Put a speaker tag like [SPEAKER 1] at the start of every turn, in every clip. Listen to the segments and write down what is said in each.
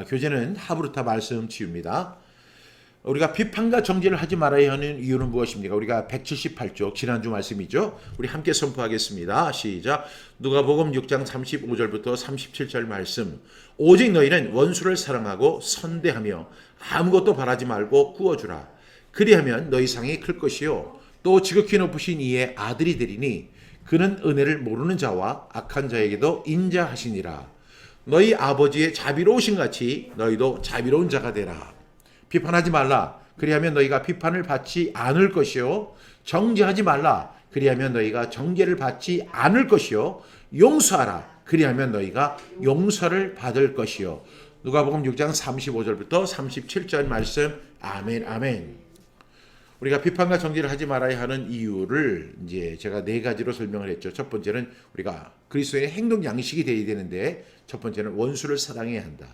[SPEAKER 1] 교재는 하브루타 말씀 치유입니다. 우리가 비판과 정죄를 하지 말아야 하는 이유는 무엇입니까? 우리가 178쪽 지난주 말씀이죠. 우리 함께 선포하겠습니다. 시작. 누가복음 6장 35절부터 37절 말씀. 오직 너희는 원수를 사랑하고 선대하며 아무것도 바라지 말고 구워주라. 그리하면 너희 상이 클 것이요 또 지극히 높으신 이의 아들이 되리니 그는 은혜를 모르는 자와 악한 자에게도 인자하시니라. 너희 아버지의 자비로우신 같이 너희도 자비로운 자가 되라. 비판하지 말라. 그리하면 너희가 비판을 받지 않을 것이요 정죄하지 말라. 그리하면 너희가 정죄를 받지 않을 것이요 용서하라. 그리하면 너희가 용서를 받을 것이요. 누가복음 6장 35절부터 37절 말씀. 아멘 아멘. 우리가 비판과 정죄를 하지 말아야 하는 이유를 이제 제가 네 가지로 설명을 했죠. 첫 번째는 우리가 그리스도의 행동 양식이 되어야 되는데, 첫 번째는 원수를 사랑해야 한다.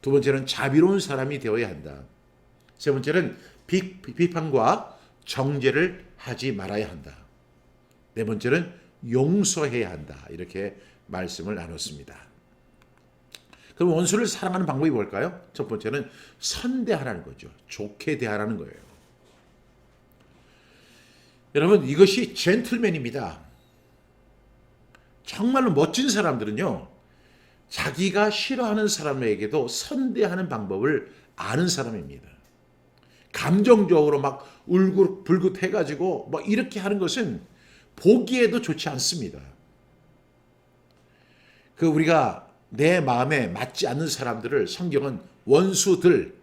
[SPEAKER 1] 두 번째는 자비로운 사람이 되어야 한다. 세 번째는 비판과 정죄를 하지 말아야 한다. 네 번째는 용서해야 한다. 이렇게 말씀을 나눴습니다. 그럼 원수를 사랑하는 방법이 뭘까요? 첫 번째는 선대하라는 거죠. 좋게 대하라는 거예요. 여러분, 이것이 젠틀맨입니다. 정말로 멋진 사람들은요, 자기가 싫어하는 사람에게도 선대하는 방법을 아는 사람입니다. 감정적으로 막 울긋불긋 해가지고 막 이렇게 하는 것은 보기에도 좋지 않습니다. 우리가 내 마음에 맞지 않는 사람들을 성경은 원수들,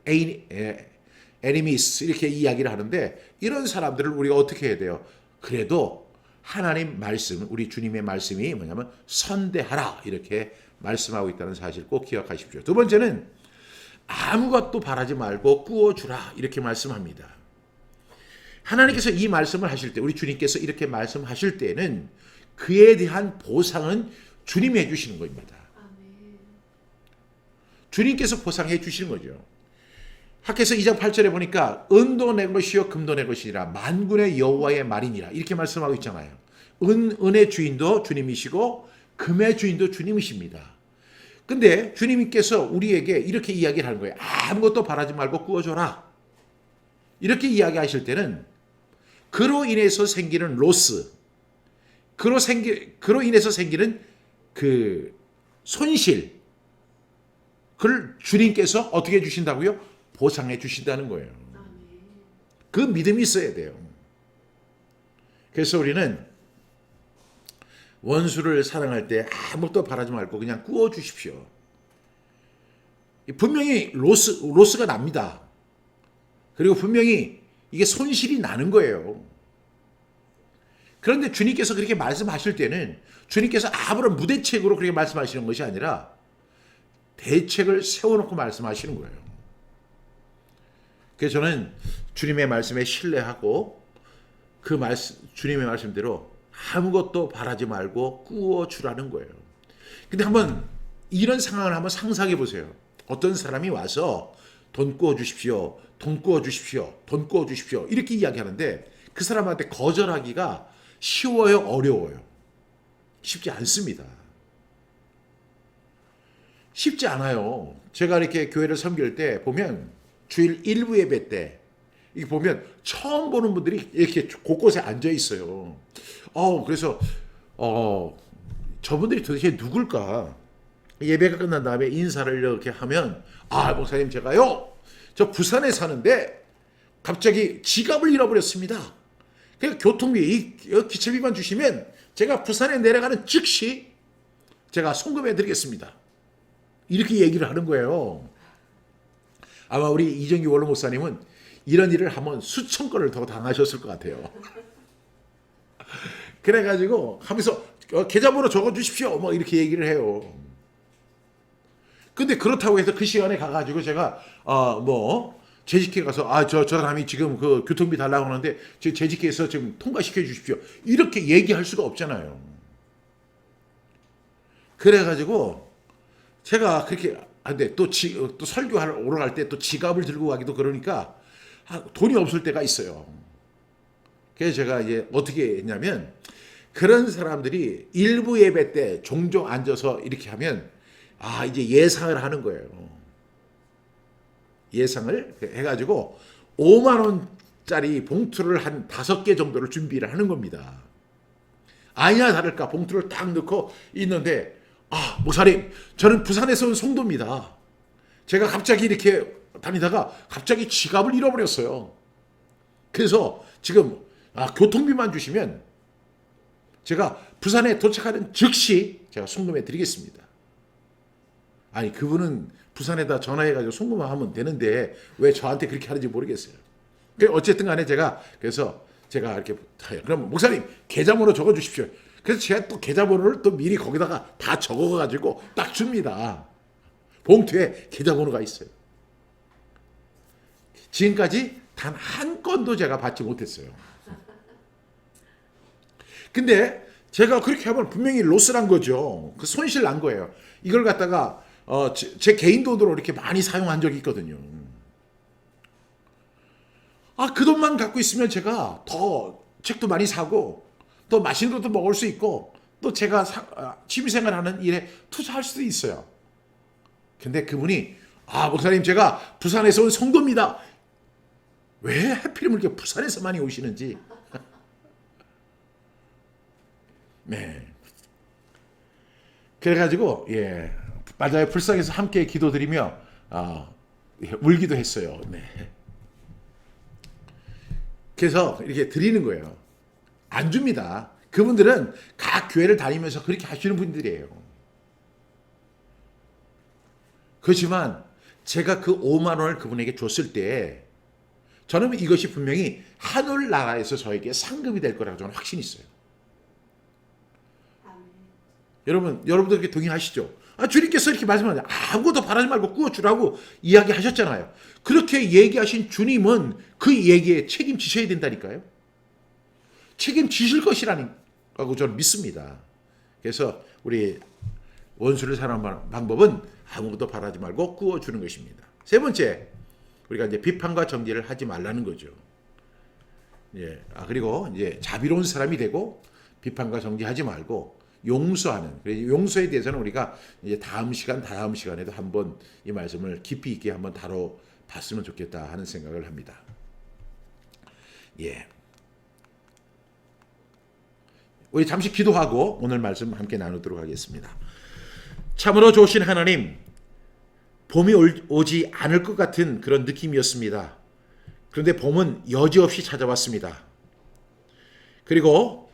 [SPEAKER 1] enemies 이렇게 이야기를 하는데, 이런 사람들을 우리가 어떻게 해야 돼요? 그래도 하나님 말씀, 우리 주님의 말씀이 뭐냐면 선대하라 이렇게 말씀하고 있다는 사실 꼭 기억하십시오. 두 번째는 아무것도 바라지 말고 구워주라 이렇게 말씀합니다. 하나님께서 이 말씀을 하실 때, 우리 주님께서 이렇게 말씀하실 때는 그에 대한 보상은 주님이 해주시는 겁니다. 주님께서 보상해 주시는 거죠. 학개서 2장 8절에 보니까 은도 내 것이요 금도 내 것이니라 만군의 여호와의 말이니라 이렇게 말씀하고 있잖아요. 은의 주인도 주님이시고 금의 주인도 주님이십니다. 근데 주님께서 우리에게 이렇게 이야기를 하는 거예요. 아무것도 바라지 말고 구워줘라. 이렇게 이야기하실 때는 그로 인해서 생기는 로스, 그로 인해서 생기는 그 손실, 그걸 주님께서 어떻게 해주신다고요? 보상해 주신다는 거예요. 그 믿음이 있어야 돼요. 그래서 우리는 원수를 사랑할 때 아무것도 바라지 말고 그냥 구워 주십시오. 분명히 로스가 납니다. 그리고 분명히 이게 손실이 나는 거예요. 그런데 주님께서 그렇게 말씀하실 때는 주님께서 아무런 무대책으로 그렇게 말씀하시는 것이 아니라 대책을 세워놓고 말씀하시는 거예요. 그래서 저는 주님의 말씀에 신뢰하고 그 말씀, 주님의 말씀대로 아무것도 바라지 말고 구워주라는 거예요. 근데 한번 이런 상황을 한번 상상해 보세요. 어떤 사람이 와서 돈 구워주십시오, 돈 구워주십시오, 돈 구워주십시오 이렇게 이야기하는데 그 사람한테 거절하기가 쉬워요, 어려워요? 쉽지 않습니다. 쉽지 않아요. 제가 이렇게 교회를 섬길 때 보면 주일 1부 예배 때 이게 보면 처음 보는 분들이 이렇게 곳곳에 앉아 있어요. 그래서 저분들이 도대체 누굴까? 예배가 끝난 다음에 인사를 이렇게 하면 목사님 제가요 저 부산에 사는데 갑자기 지갑을 잃어버렸습니다. 그러니까 교통비 기차비만 주시면 제가 부산에 내려가는 즉시 제가 송금해 드리겠습니다. 이렇게 얘기를 하는 거예요. 아마 우리 이정기 원로 목사님은 이런 일을 한번 수천 건을 더 당하셨을 것 같아요. 그래가지고 하면서 계좌번호 적어주십시오 뭐 이렇게 얘기를 해요. 근데 그렇다고 해서 그 시간에 가가지고 제가 재직회 가서 저 사람이 지금 그 교통비 달라고 하는데 재직회에서 지금 통과시켜 주십시오 이렇게 얘기할 수가 없잖아요. 그래가지고 제가 그렇게 근데 또 설교하러 올라갈 때 또 지갑을 들고 가기도 그러니까 돈이 없을 때가 있어요. 그래서 제가 이제 어떻게 했냐면 그런 사람들이 일부 예배 때 종종 앉아서 이렇게 하면 이제 예상을 하는 거예요. 예상을 해가지고 5만 원짜리 봉투를 한 5개 정도를 준비를 하는 겁니다. 아니나 다를까 봉투를 딱 넣고 있는데 목사님, 저는 부산에서 온 송도입니다. 제가 갑자기 이렇게 다니다가 갑자기 지갑을 잃어버렸어요. 그래서 지금 교통비만 주시면 제가 부산에 도착하는 즉시 제가 송금해 드리겠습니다. 아니, 그분은 부산에다 전화해가지고 송금만 하면 되는데 왜 저한테 그렇게 하는지 모르겠어요. 어쨌든 간에 그래서 제가 이렇게 그럼 목사님 계좌번호 적어 주십시오. 그래서 제가 또 계좌번호를 또 미리 거기다가 다 적어가지고 딱 줍니다. 봉투에 계좌번호가 있어요. 지금까지 단 한 건도 제가 받지 못했어요. 근데 제가 그렇게 하면 분명히 로스란 거죠. 그 손실 난 거예요. 이걸 갖다가 제 개인 돈으로 이렇게 많이 사용한 적이 있거든요. 그 돈만 갖고 있으면 제가 더 책도 많이 사고 또 맛있는 것도 먹을 수 있고 또 제가 취미생활하는 일에 투자할 수도 있어요. 근데 그분이 목사님, 제가 부산에서 온 송도입니다. 왜 하필이면 이렇게 부산에서 많이 오시는지. 네. 그래가지고 맞아요. 불쌍해서 함께 기도드리며 울기도 했어요. 네. 그래서 이렇게 드리는 거예요. 안 줍니다. 그분들은 각 교회를 다니면서 그렇게 하시는 분들이에요. 그렇지만 제가 그 5만 원을 그분에게 줬을 때 저는 이것이 분명히 하늘나라에서 저에게 상급이 될 거라고 저는 확신이 있어요. 여러분들 이렇게 동의하시죠? 주님께서 이렇게 말씀하는데 아무것도 바라지 말고 구워주라고 이야기하셨잖아요. 그렇게 얘기하신 주님은 그 얘기에 책임지셔야 된다니까요. 책임지실 것이라고 저는 믿습니다. 그래서 우리 원수를 사랑하는 방법은 아무것도 바라지 말고 구워주는 것입니다. 세 번째, 우리가 이제 비판과 정죄를 하지 말라는 거죠. 그리고 이제 자비로운 사람이 되고 비판과 정죄하지 말고 용서하는. 용서에 대해서는 우리가 이제 다음 시간에도 한번 이 말씀을 깊이 있게 한번 다뤄봤으면 좋겠다 하는 생각을 합니다. 우리 잠시 기도하고 오늘 말씀 함께 나누도록 하겠습니다. 참으로 좋으신 하나님, 봄이 오지 않을 것 같은 그런 느낌이었습니다. 그런데 봄은 여지없이 찾아왔습니다. 그리고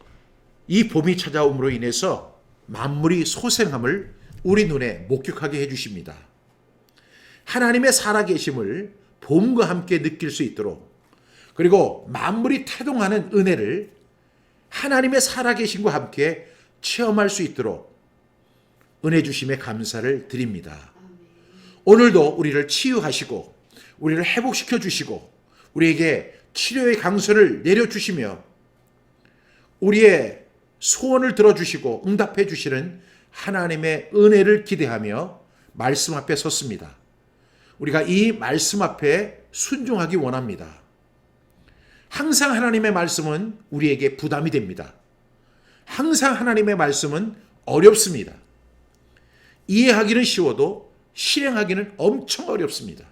[SPEAKER 1] 이 봄이 찾아옴으로 인해서 만물이 소생함을 우리 눈에 목격하게 해주십니다. 하나님의 살아계심을 봄과 함께 느낄 수 있도록, 그리고 만물이 태동하는 은혜를 하나님의 살아계심과 함께 체험할 수 있도록 은혜 주심에 감사를 드립니다. 오늘도 우리를 치유하시고 우리를 회복시켜 주시고 우리에게 치료의 강선을 내려주시며 우리의 소원을 들어주시고 응답해 주시는 하나님의 은혜를 기대하며 말씀 앞에 섰습니다. 우리가 이 말씀 앞에 순종하기 원합니다. 항상 하나님의 말씀은 우리에게 부담이 됩니다. 항상 하나님의 말씀은 어렵습니다. 이해하기는 쉬워도 실행하기는 엄청 어렵습니다.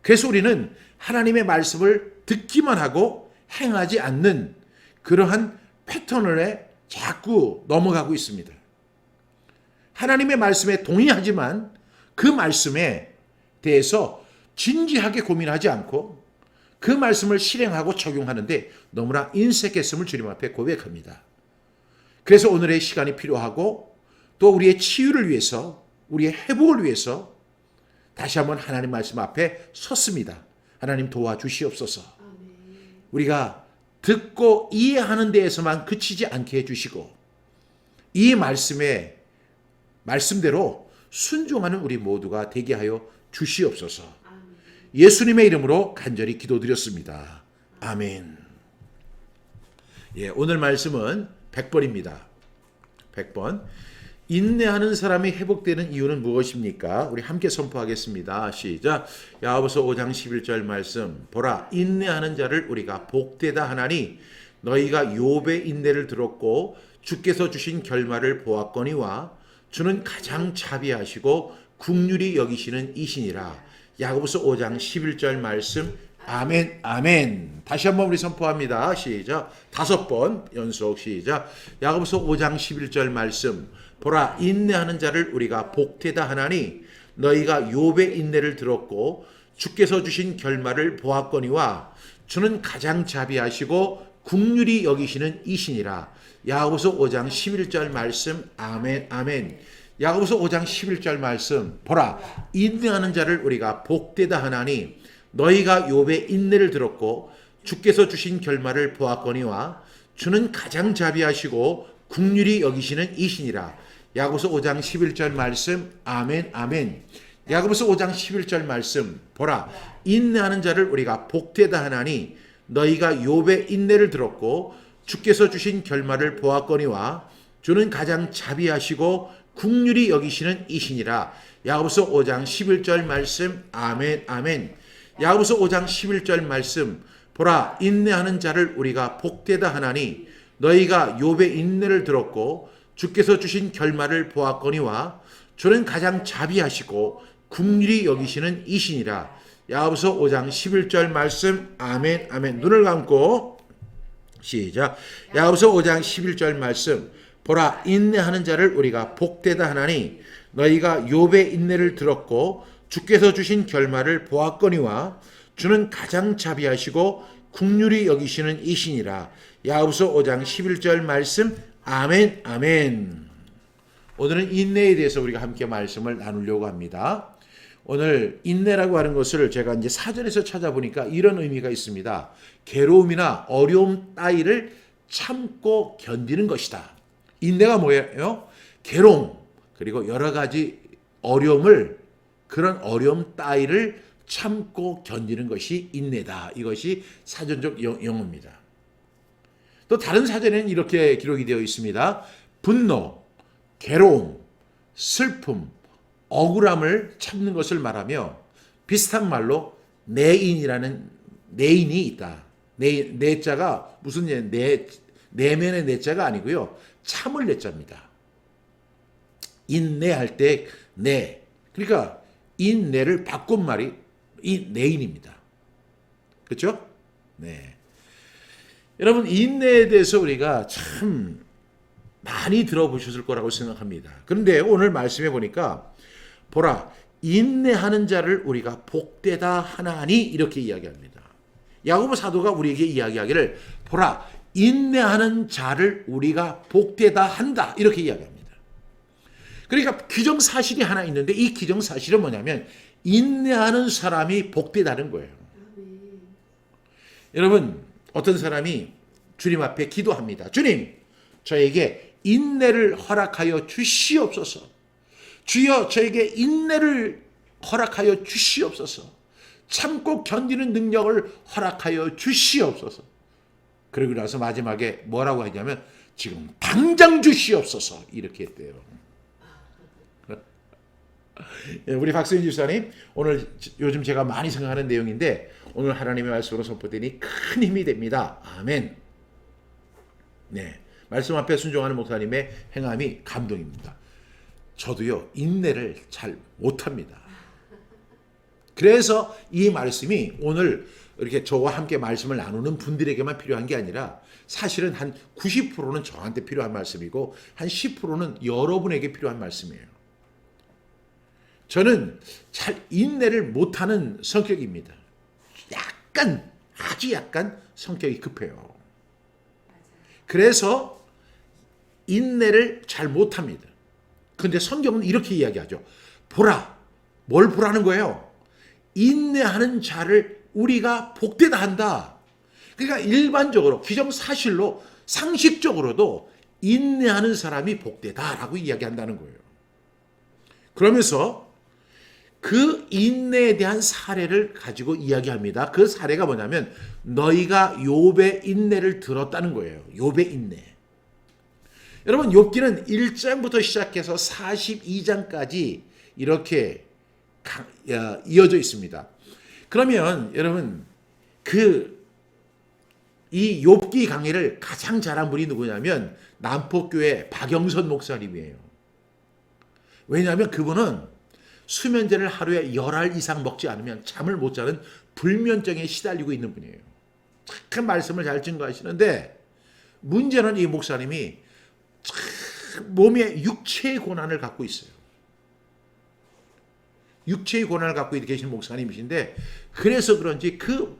[SPEAKER 1] 그래서 우리는 하나님의 말씀을 듣기만 하고 행하지 않는 그러한 패턴에 자꾸 넘어가고 있습니다. 하나님의 말씀에 동의하지만 그 말씀에 대해서 진지하게 고민하지 않고 그 말씀을 실행하고 적용하는데 너무나 인색했음을 주님 앞에 고백합니다. 그래서 오늘의 시간이 필요하고 또 우리의 치유를 위해서, 우리의 회복을 위해서 다시 한번 하나님 말씀 앞에 섰습니다. 하나님 도와주시옵소서. 우리가 듣고 이해하는 데에서만 그치지 않게 해주시고 이 말씀대로 순종하는 우리 모두가 되게 하여 주시옵소서. 예수님의 이름으로 간절히 기도드렸습니다. 아멘. 오늘 말씀은 100번입니다. 100번. 인내하는 사람이 회복되는 이유는 무엇입니까? 우리 함께 선포하겠습니다. 시작. 야고보서 5장 11절 말씀. 보라, 인내하는 자를 우리가 복되다 하나니 너희가 욥의 인내를 들었고 주께서 주신 결말을 보았거니와 주는 가장 자비하시고 긍휼히 여기시는 이시니라. 야고보서 5장 11절 말씀. 아멘, 아멘. 다시 한번 우리 선포합니다. 시작. 5번 연속 시작. 야고보서 5장 11절 말씀. 보라, 인내하는 자를 우리가 복되다 하나니 너희가 욥의 인내를 들었고 주께서 주신 결말을 보았거니와 주는 가장 자비하시고 긍휼히 여기시는 이시니라. 야고보서 5장 11절 말씀. 아멘, 아멘. 야고보서 5장 11절 말씀. 보라, 인내하는 자를 우리가 복되다 하나니 너희가 욥의 인내를 들었고 주께서 주신 결말을 보았거니와 주는 가장 자비하시고 긍휼히 여기시는 이시니라. 야고보서 5장 11절 말씀. 아멘, 아멘. 야고보서 5장 11절 말씀. 보라, 인내하는 자를 우리가 복되다 하나니 너희가 욥의 인내를 들었고 주께서 주신 결말을 보았거니와 주는 가장 자비하시고 긍휼히 여기시는 이시니라. 야고보서 5장 11절 말씀. 아멘, 아멘. 야고보서 5장 11절 말씀. 보라, 인내하는 자를 우리가 복되다 하나니 너희가 욥의 인내를 들었고 주께서 주신 결말을 보았거니와 주는 가장 자비하시고 긍휼히 여기시는 이시니라. 야고보서 5장 11절 말씀. 아멘, 아멘. 눈을 감고 시작. 야고보서 5장 11절 말씀. 보라, 인내하는 자를 우리가 복되다 하나니 너희가 욥의 인내를 들었고 주께서 주신 결말을 보았거니와 주는 가장 자비하시고 긍휼히 여기시는 이시니라. 야고보서 5장 11절 말씀. 아멘, 아멘. 오늘은 인내에 대해서 우리가 함께 말씀을 나누려고 합니다. 오늘 인내라고 하는 것을 제가 이제 사전에서 찾아보니까 이런 의미가 있습니다. 괴로움이나 어려움 따위를 참고 견디는 것이다. 인내가 뭐예요? 괴로움, 그리고 여러 가지 어려움을, 그런 어려움 따위를 참고 견디는 것이 인내다. 이것이 사전적 용어입니다. 또 다른 사전에는 이렇게 기록이 되어 있습니다. 분노, 괴로움, 슬픔, 억울함을 참는 것을 말하며 비슷한 말로 내인이라는 내인이 있다. 내자가 무슨 내면의 내자가 아니고요. 참을 내자입니다. 인내할 때 내. 그러니까 인내를 바꾼 말이 이 내인입니다. 그렇죠? 네. 여러분, 인내에 대해서 우리가 참 많이 들어보셨을 거라고 생각합니다. 그런데 오늘 말씀해 보니까 보라, 인내하는 자를 우리가 복되다 하나니 이렇게 이야기합니다. 야고보 사도가 우리에게 이야기하기를 보라, 인내하는 자를 우리가 복되다 한다 이렇게 이야기합니다. 그러니까 기정사실이 하나 있는데 이 기정사실은 뭐냐면 인내하는 사람이 복되다는 거예요. 여러분, 어떤 사람이 주님 앞에 기도합니다. 주님, 저에게 인내를 허락하여 주시옵소서. 주여, 저에게 인내를 허락하여 주시옵소서. 참고 견디는 능력을 허락하여 주시옵소서. 그러고 나서 마지막에 뭐라고 하냐면 지금 당장 주시옵소서 이렇게 했대요. 우리 박수인 집사님, 오늘 요즘 제가 많이 생각하는 내용인데 오늘 하나님의 말씀으로 선포되니 큰 힘이 됩니다. 아멘. 네, 말씀 앞에 순종하는 목사님의 행함이 감동입니다. 저도요, 인내를 잘 못합니다. 그래서 이 말씀이 오늘 이렇게 저와 함께 말씀을 나누는 분들에게만 필요한 게 아니라 사실은 한 90%는 저한테 필요한 말씀이고 한 10%는 여러분에게 필요한 말씀이에요. 저는 잘 인내를 못하는 성격입니다. 아주 약간 성격이 급해요. 그래서 인내를 잘 못합니다. 그런데 성경은 이렇게 이야기하죠. 보라, 뭘 보라는 거예요? 인내하는 자를 우리가 복되다 한다. 그러니까 일반적으로 기정사실로 상식적으로도 인내하는 사람이 복되다라고 이야기한다는 거예요. 그러면서 그 인내에 대한 사례를 가지고 이야기합니다. 그 사례가 뭐냐면 너희가 욥의 인내를 들었다는 거예요. 욥의 인내. 여러분, 욥기는 1장부터 시작해서 42장까지 이렇게 이어져 있습니다. 그러면 여러분, 이 욥기 강의를 가장 잘한 분이 누구냐면 남포교회 박영선 목사님이에요. 왜냐하면 그분은 수면제를 하루에 10알 이상 먹지 않으면 잠을 못 자는 불면증에 시달리고 있는 분이에요. 착한 말씀을 잘 증거하시는데 문제는 이 목사님이 몸에 육체의 고난을 갖고 있어요. 육체의 고난을 갖고 계신 목사님이신데 그래서 그런지 그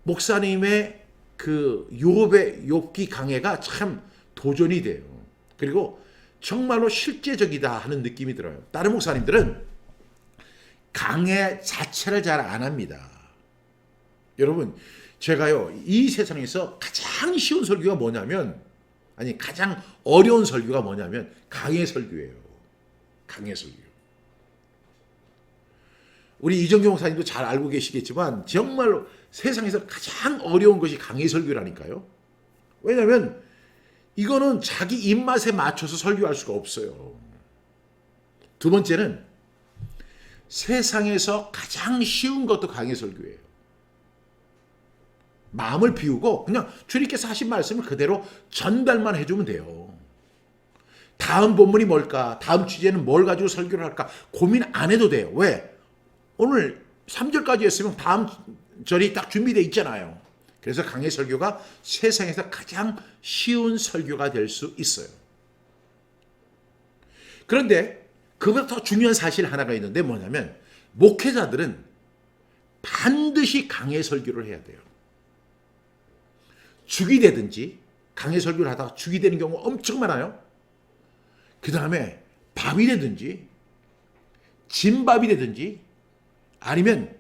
[SPEAKER 1] 목사님의 그 욥기 강해가 참 도전이 돼요. 그리고 정말로 실제적이다 하는 느낌이 들어요. 다른 목사님들은 강해 자체를 잘 안 합니다. 여러분, 제가요, 이 세상에서 가장 쉬운 설교가 뭐냐면, 아니, 가장 어려운 설교가 뭐냐면, 강해 설교예요. 강해 설교. 우리 이정규 목사님도 잘 알고 계시겠지만, 정말로 세상에서 가장 어려운 것이 강해 설교라니까요. 왜냐면, 이거는 자기 입맛에 맞춰서 설교할 수가 없어요. 두 번째는 세상에서 가장 쉬운 것도 강해 설교예요. 마음을 비우고 그냥 주님께서 하신 말씀을 그대로 전달만 해주면 돼요. 다음 본문이 뭘까? 다음 주제는 뭘 가지고 설교를 할까? 고민 안 해도 돼요. 왜? 오늘 3절까지 했으면 다음 절이 딱 준비되어 있잖아요. 그래서 강해 설교가 세상에서 가장 쉬운 설교가 될 수 있어요. 그런데 그보다 더 중요한 사실 하나가 있는데 뭐냐면 목회자들은 반드시 강해 설교를 해야 돼요. 죽이 되든지 강해 설교를 하다가 죽이 되는 경우가 엄청 많아요. 그 다음에 밥이 되든지 진밥이 되든지 아니면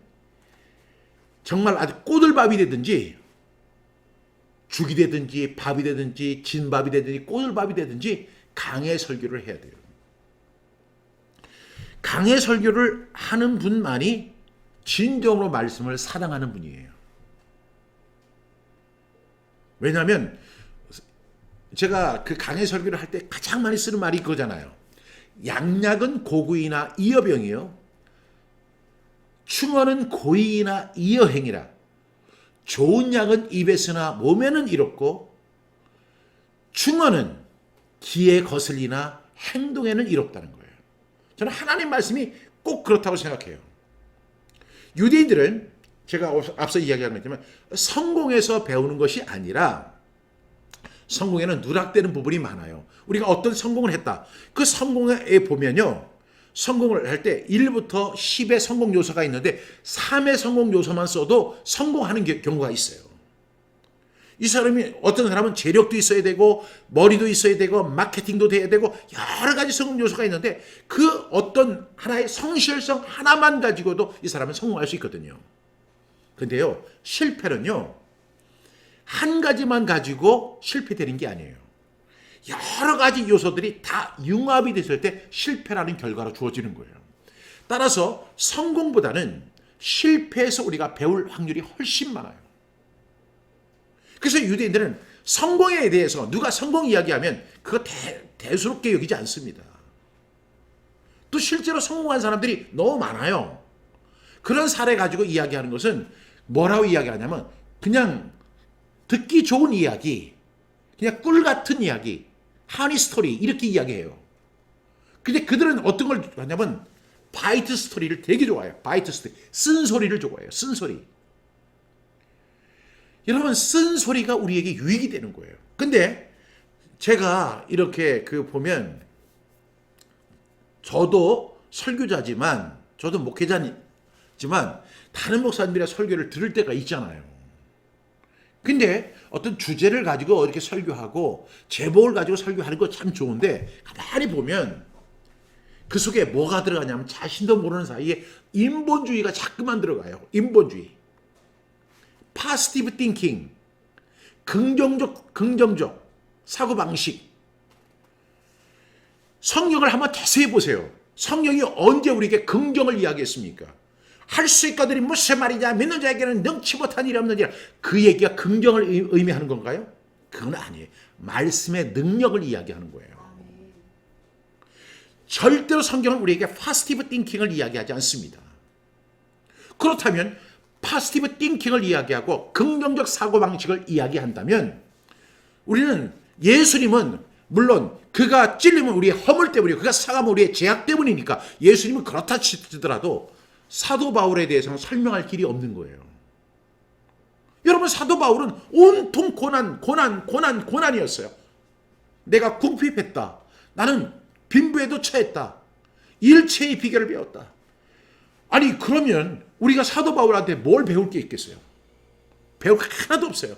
[SPEAKER 1] 정말 아주 꼬들밥이 되든지 죽이 되든지 밥이 되든지 진밥이 되든지 꼬들밥이 되든지 강해 설교를 해야 돼요. 강해 설교를 하는 분만이 진정으로 말씀을 사랑하는 분이에요. 왜냐하면 제가 그 강해 설교를 할 때 가장 많이 쓰는 말이 그거잖아요. 양약은 고구이나 이어병이요. 충언은 고의이나 이어행이라. 좋은 약은 입에 쓰나 몸에는 이롭고 충언은 귀에 거슬리나 행동에는 이롭다는 거예요. 저는 하나님 말씀이 꼭 그렇다고 생각해요. 유대인들은 제가 앞서 이야기한 것처럼 성공에서 배우는 것이 아니라 성공에는 누락되는 부분이 많아요. 우리가 어떤 성공을 했다. 그 성공에 보면요. 성공을 할 때 1부터 10의 성공 요소가 있는데 3의 성공 요소만 써도 성공하는 경우가 있어요. 이 사람이 어떤 사람은 재력도 있어야 되고 머리도 있어야 되고 마케팅도 돼야 되고 여러 가지 성공 요소가 있는데 그 어떤 하나의 성실성 하나만 가지고도 이 사람은 성공할 수 있거든요. 근데요, 실패는요, 한 가지만 가지고 실패되는 게 아니에요. 여러 가지 요소들이 다 융합이 됐을 때 실패라는 결과로 주어지는 거예요. 따라서 성공보다는 실패에서 우리가 배울 확률이 훨씬 많아요. 그래서 유대인들은 성공에 대해서 누가 성공 이야기하면 그거 대수롭게 여기지 않습니다. 또 실제로 성공한 사람들이 너무 많아요. 그런 사례 가지고 이야기하는 것은 뭐라고 이야기하냐면 그냥 듣기 좋은 이야기, 그냥 꿀 같은 이야기, 하니 스토리 이렇게 이야기해요. 근데 그들은 어떤 걸 하냐면 바이트 스토리를 되게 좋아해요. 바이트 스토리, 쓴소리를 좋아해요. 쓴소리. 여러분 쓴소리가 우리에게 유익이 되는 거예요. 근데 제가 이렇게 보면 저도 설교자지만 저도 목회자지만 다른 목사님들의 설교를 들을 때가 있잖아요. 근데 어떤 주제를 가지고 이렇게 설교하고 제목을 가지고 설교하는 거 참 좋은데 가만히 보면 그 속에 뭐가 들어가냐면 자신도 모르는 사이에 인본주의가 자꾸만 들어가요. 인본주의. positive thinking. 긍정적 사고방식. 성경을 한번 자세히 보세요. 성경이 언제 우리에게 긍정을 이야기했습니까? 할 수 있거든이 무슨 말이냐? 믿는 자에게는 능치 못한 일이 없느니라. 그 얘기가 긍정을 의미하는 건가요? 그건 아니에요. 말씀의 능력을 이야기하는 거예요. 절대로 성경은 우리에게 positive thinking을 이야기하지 않습니다. 그렇다면 positive thinking을 이야기하고 긍정적 사고방식을 이야기한다면 우리는 예수님은 물론 그가 찔리면 우리의 허물 때문이고 그가 상하면 우리의 죄악 때문이니까 예수님은 그렇다 치더라도 사도 바울에 대해서는 설명할 길이 없는 거예요. 여러분, 사도 바울은 온통 고난이었어요. 내가 궁핍했다. 나는 빈부에도 처했다. 일체의 비결을 배웠다. 아니, 그러면 우리가 사도 바울한테 뭘 배울 게 있겠어요? 배울 게 하나도 없어요.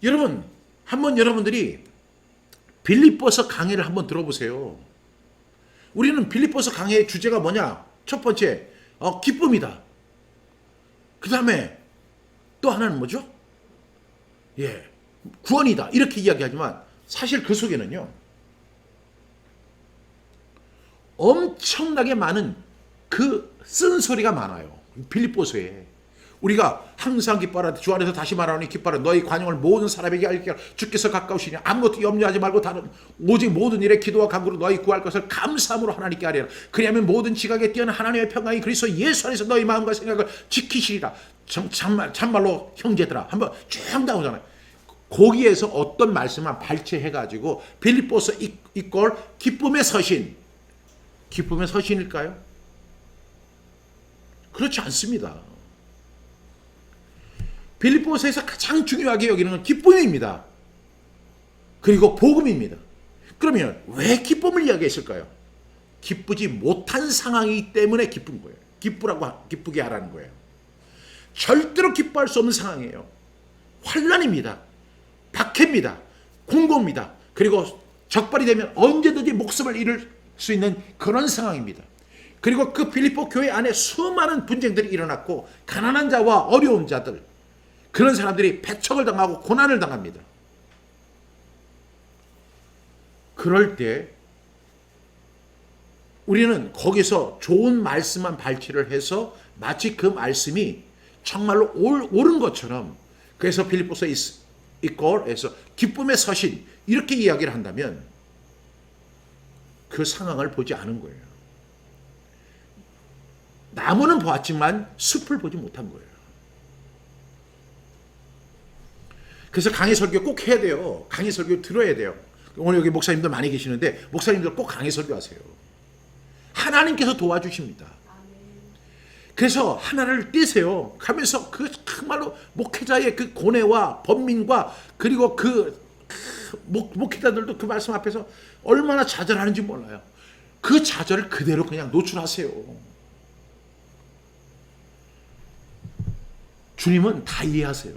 [SPEAKER 1] 여러분, 한번 여러분들이 빌립보서 강해를 한번 들어보세요. 우리는 빌립보서 강해의 주제가 뭐냐? 첫 번째, 기쁨이다. 그 다음에 또 하나는 뭐죠? 구원이다. 이렇게 이야기하지만 사실 그 속에는요, 엄청나게 많은 그 쓴소리가 많아요. 빌립보서에. 우리가 항상 기뻐하라. 주 안에서 다시 말하노니 기뻐하라. 너희 관용을 모든 사람에게 알게 하라. 주께서 가까우시니 아무것도 염려하지 말고 다른 오직 모든 일에 기도와 간구로 너희 구할 것을 감사함으로 하나님께 아뢰라. 그리하면 모든 지각에 뛰어난 하나님의 평강이 그리스도 예수 안에서 너희 마음과 생각을 지키시리라. 참말로 형제들아, 한번 쭉 나오잖아요. 거기에서 어떤 말씀만 발췌해가지고 빌립보서 이꼴 기쁨의 서신. 기쁨의 서신일까요? 그렇지 않습니다. 빌립보서에서 가장 중요하게 여기는 건 기쁨입니다. 그리고 복음입니다. 그러면 왜 기쁨을 이야기했을까요? 기쁘지 못한 상황이기 때문에 기쁜 거예요. 기쁘게 하라는 거예요. 절대로 기뻐할 수 없는 상황이에요. 환난입니다. 박해입니다. 공고입니다. 그리고 적발이 되면 언제든지 목숨을 잃을 수 있는 그런 상황입니다. 그리고 그 빌립보 교회 안에 수많은 분쟁들이 일어났고 가난한 자와 어려운 자들, 그런 사람들이 배척을 당하고 고난을 당합니다. 그럴 때 우리는 거기서 좋은 말씀만 발췌를 해서 마치 그 말씀이 정말로 옳은 것처럼, 그래서 빌립보서 이꼴에서 기쁨의 서신 이렇게 이야기를 한다면 그 상황을 보지 않은 거예요. 나무는 보았지만 숲을 보지 못한 거예요. 그래서 강의 설교 꼭 해야 돼요. 강의 설교 들어야 돼요. 오늘 여기 목사님들 많이 계시는데 목사님들 꼭 강의 설교하세요. 하나님께서 도와주십니다. 그래서 하나를 떼세요. 가면서 그 정말로 목회자의 그 고뇌와 번민과 그리고 목회자들도 그 말씀 앞에서 얼마나 좌절하는지 몰라요. 그 좌절을 그대로 그냥 노출하세요. 주님은 다 이해하세요.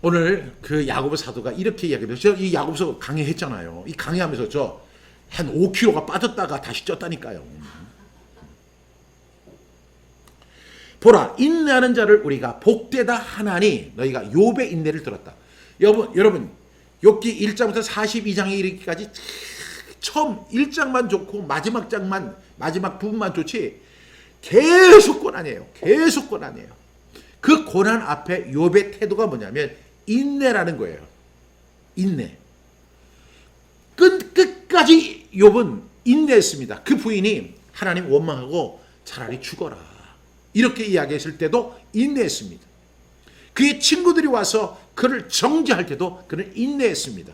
[SPEAKER 1] 오늘 그 야고보 사도가 이렇게 이야기해요. 제가 이 야고보서 강의했잖아요. 이 강의하면서 저 한 5kg가 빠졌다가 다시 쪘다니까요. 보라, 인내하는 자를 우리가 복되다 하나니 너희가 욥의 인내를 들었다. 여러분 욥기 1장부터 42장에 이르기까지 처음 1장만 좋고 마지막 부분만 좋지 계속 고난이에요. 계속 고난이에요. 그 고난 앞에 욥의 태도가 뭐냐면 인내라는 거예요. 인내. 끝까지 욥은 인내했습니다. 그 부인이 하나님 원망하고 차라리 죽어라 이렇게 이야기했을 때도 인내했습니다. 그의 친구들이 와서 그를 정죄할 때도 그는 인내했습니다.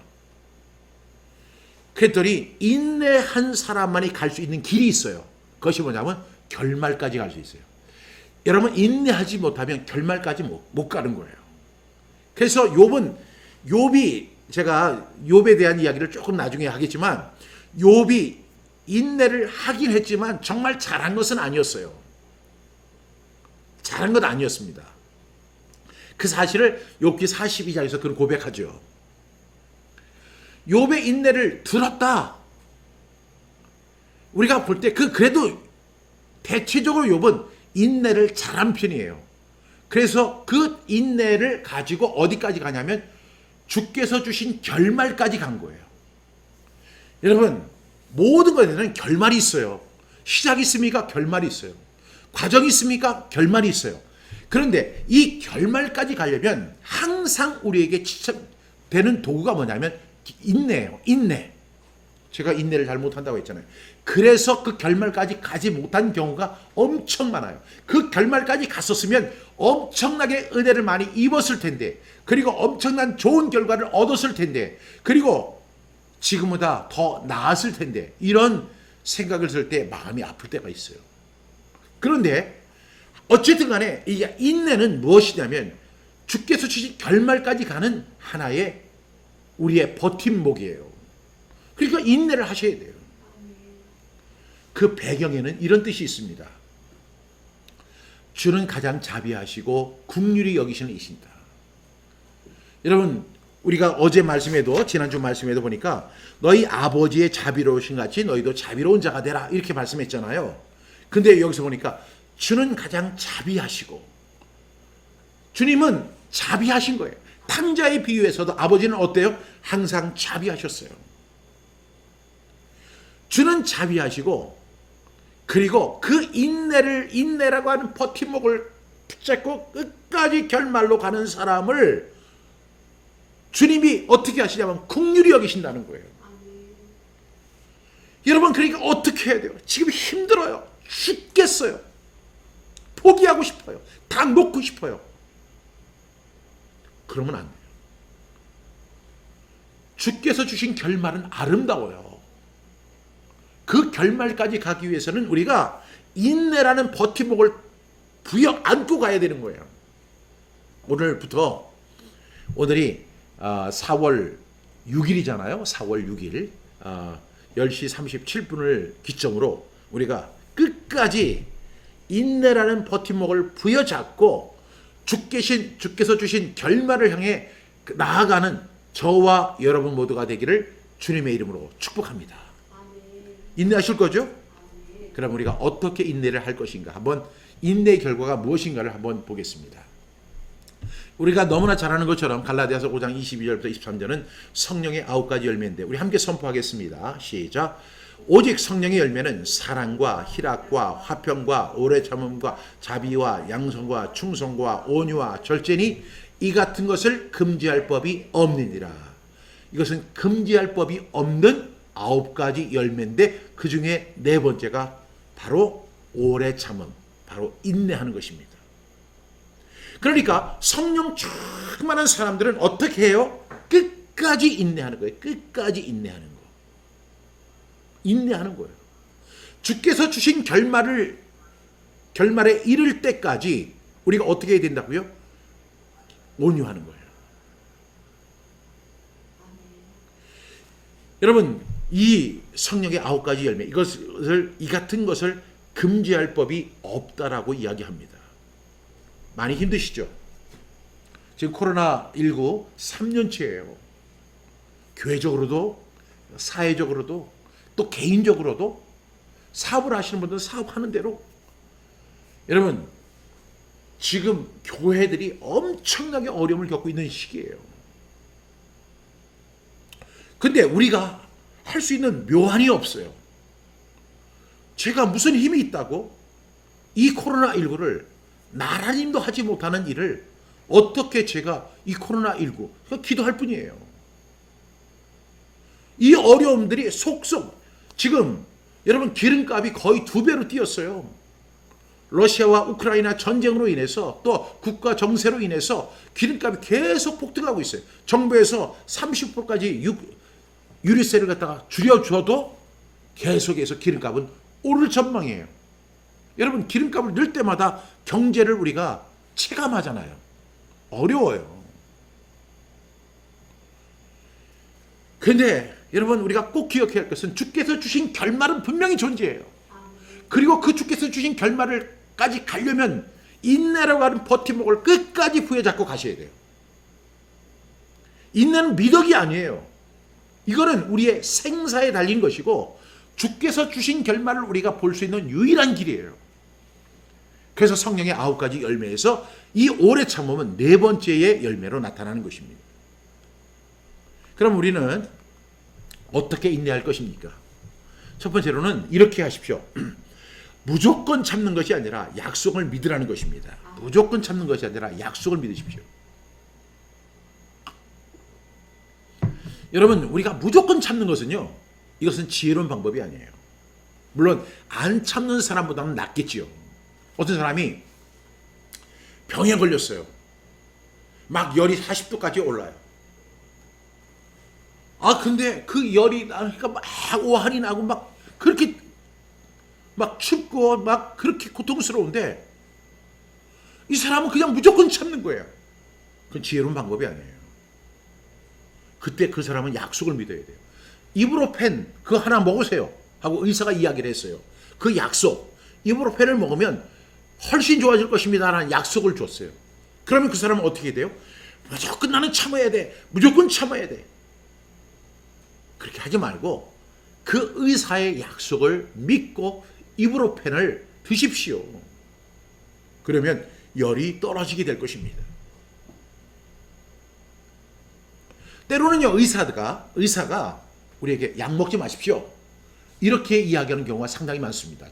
[SPEAKER 1] 그랬더니 인내한 사람만이 갈 수 있는 길이 있어요. 그것이 뭐냐면 결말까지 갈 수 있어요. 여러분, 인내하지 못하면 결말까지 못 가는 거예요. 그래서 욥이 제가 욥에 대한 이야기를 조금 나중에 하겠지만 욥이 인내를 하긴 했지만 정말 잘한 것은 아니었어요. 잘한 것 아니었습니다. 그 사실을 욥기 42장에서 그런 고백하죠. 욥의 인내를 들었다. 우리가 볼 때 그래도 대체적으로 욥은 인내를 잘한 편이에요. 그래서 그 인내를 가지고 어디까지 가냐면 주께서 주신 결말까지 간 거예요. 여러분, 모든 것에는 결말이 있어요. 시작이 있습니까? 결말이 있어요. 과정이 있습니까? 결말이 있어요. 그런데 이 결말까지 가려면 항상 우리에게 되는 도구가 뭐냐면 인내예요. 인내. 제가 인내를 잘 못한다고 했잖아요. 그래서 그 결말까지 가지 못한 경우가 엄청 많아요. 그 결말까지 갔었으면 엄청나게 은혜를 많이 입었을 텐데, 그리고 엄청난 좋은 결과를 얻었을 텐데, 그리고 지금보다 더 나았을 텐데, 이런 생각을 들 때 마음이 아플 때가 있어요. 그런데 어쨌든 간에 이 인내는 무엇이냐면 주께서 주신 결말까지 가는 하나의 우리의 버팀목이에요. 그러니까 인내를 하셔야 돼요. 그 배경에는 이런 뜻이 있습니다. 주는 가장 자비하시고 긍휼히 여기시는 이신다. 여러분, 우리가 어제 말씀에도, 지난주 말씀에도 보니까 너희 아버지의 자비로우신 같이 너희도 자비로운 자가 되라, 이렇게 말씀했잖아요. 근데 여기서 보니까 주는 가장 자비하시고, 주님은 자비하신 거예요. 탕자의 비유에서도 아버지는 어때요? 항상 자비하셨어요. 주는 자비하시고, 그리고 그 인내라고 하는 버팀목을 붙잡고 끝까지 결말로 가는 사람을 주님이 어떻게 하시냐면 긍휼히 여기신다는 거예요. 여러분, 그러니까 어떻게 해야 돼요? 지금 힘들어요. 죽겠어요. 포기하고 싶어요. 다 놓고 싶어요. 그러면 안 돼요. 주께서 주신 결말은 아름다워요. 그 결말까지 가기 위해서는 우리가 인내라는 버팀목을 안고 가야 되는 거예요. 오늘이 4월 6일이잖아요. 4월 6일 10시 37분을 기점으로 우리가 끝까지 인내라는 버팀목을 부여잡고 주께서 주신 결말을 향해 나아가는 저와 여러분 모두가 되기를 주님의 이름으로 축복합니다. 인내하실 거죠? 그럼 우리가 어떻게 인내를 할 것인가, 한번 인내의 결과가 무엇인가를 한번 보겠습니다. 우리가 너무나 잘 아는 것처럼 갈라디아서 5장 22절부터 23절은 성령의 9가지 열매인데 우리 함께 선포하겠습니다. 시작. 오직 성령의 열매는 사랑과 희락과 화평과 오래 참음과 자비와 양성과 충성과 온유와 절제니 이 같은 것을 금지할 법이 없느니라. 이것은 금지할 법이 없는 9가지 열매인데 그 중에 4번째가 바로 오래 참음, 바로 인내하는 것입니다. 그러니까 성령 충만한 사람들은 어떻게 해요? 끝까지 인내하는 거예요. 끝까지 인내하는 거. 인내하는 거예요. 주께서 주신 결말에 이를 때까지 우리가 어떻게 해야 된다고요? 온유하는 거예요. 여러분, 이 성령의 9가지 열매, 이 같은 것을 금지할 법이 없다라고 이야기합니다. 많이 힘드시죠? 지금 코로나19 3년째예요. 교회적으로도, 사회적으로도, 또 개인적으로도, 사업을 하시는 분들은 사업하는 대로. 여러분, 지금 교회들이 엄청나게 어려움을 겪고 있는 시기예요. 근데 우리가 할 수 있는 묘안이 없어요. 제가 무슨 힘이 있다고 이 코로나19를 나라님도 하지 못하는 일을 어떻게 제가 이 코로나19 기도할 뿐이에요. 이 어려움들이 속속 지금 여러분 기름값이 거의 2배로 뛰었어요. 러시아와 우크라이나 전쟁으로 인해서 또 국가 정세로 인해서 기름값이 계속 폭등하고 있어요. 정부에서 30%까지 유류세를 갖다가 줄여줘도 계속해서 기름값은 오를 전망이에요. 여러분, 기름값을 넣을 때마다 경제를 우리가 체감하잖아요. 어려워요. 그런데 여러분, 우리가 꼭 기억해야 할 것은 주께서 주신 결말은 분명히 존재해요. 그리고 그 주께서 주신 결말을까지 가려면 인내라고 하는 버팀목을 끝까지 부여잡고 가셔야 돼요. 인내는 미덕이 아니에요. 이거는 우리의 생사에 달린 것이고 주께서 주신 결말을 우리가 볼 수 있는 유일한 길이에요. 그래서 성령의 9가지 열매에서 이 오래 참음은 4번째의 열매로 나타나는 것입니다. 그럼 우리는 어떻게 인내할 것입니까? 첫 번째로는 이렇게 하십시오. 무조건 참는 것이 아니라 약속을 믿으라는 것입니다. 무조건 참는 것이 아니라 약속을 믿으십시오. 여러분, 우리가 무조건 참는 것은요, 이것은 지혜로운 방법이 아니에요. 물론 안 참는 사람보다는 낫겠지요. 어떤 사람이 병에 걸렸어요. 막 열이 40도까지 올라요. 근데 그 열이 나니까 막 오한이 나고 막 그렇게 막 춥고 막 그렇게 고통스러운데 이 사람은 그냥 무조건 참는 거예요. 그건 지혜로운 방법이 아니에요. 그때 그 사람은 약속을 믿어야 돼요. 이브로펜 그거 하나 먹으세요 하고 의사가 이야기를 했어요. 그 약속, 이브로펜을 먹으면 훨씬 좋아질 것입니다 라는 약속을 줬어요. 그러면 그 사람은 어떻게 돼요? 무조건 나는 참아야 돼. 무조건 참아야 돼. 그렇게 하지 말고 그 의사의 약속을 믿고 이브로펜을 드십시오. 그러면 열이 떨어지게 될 것입니다. 때로는요, 의사가 우리에게 약 먹지 마십시오, 이렇게 이야기하는 경우가 상당히 많습니다.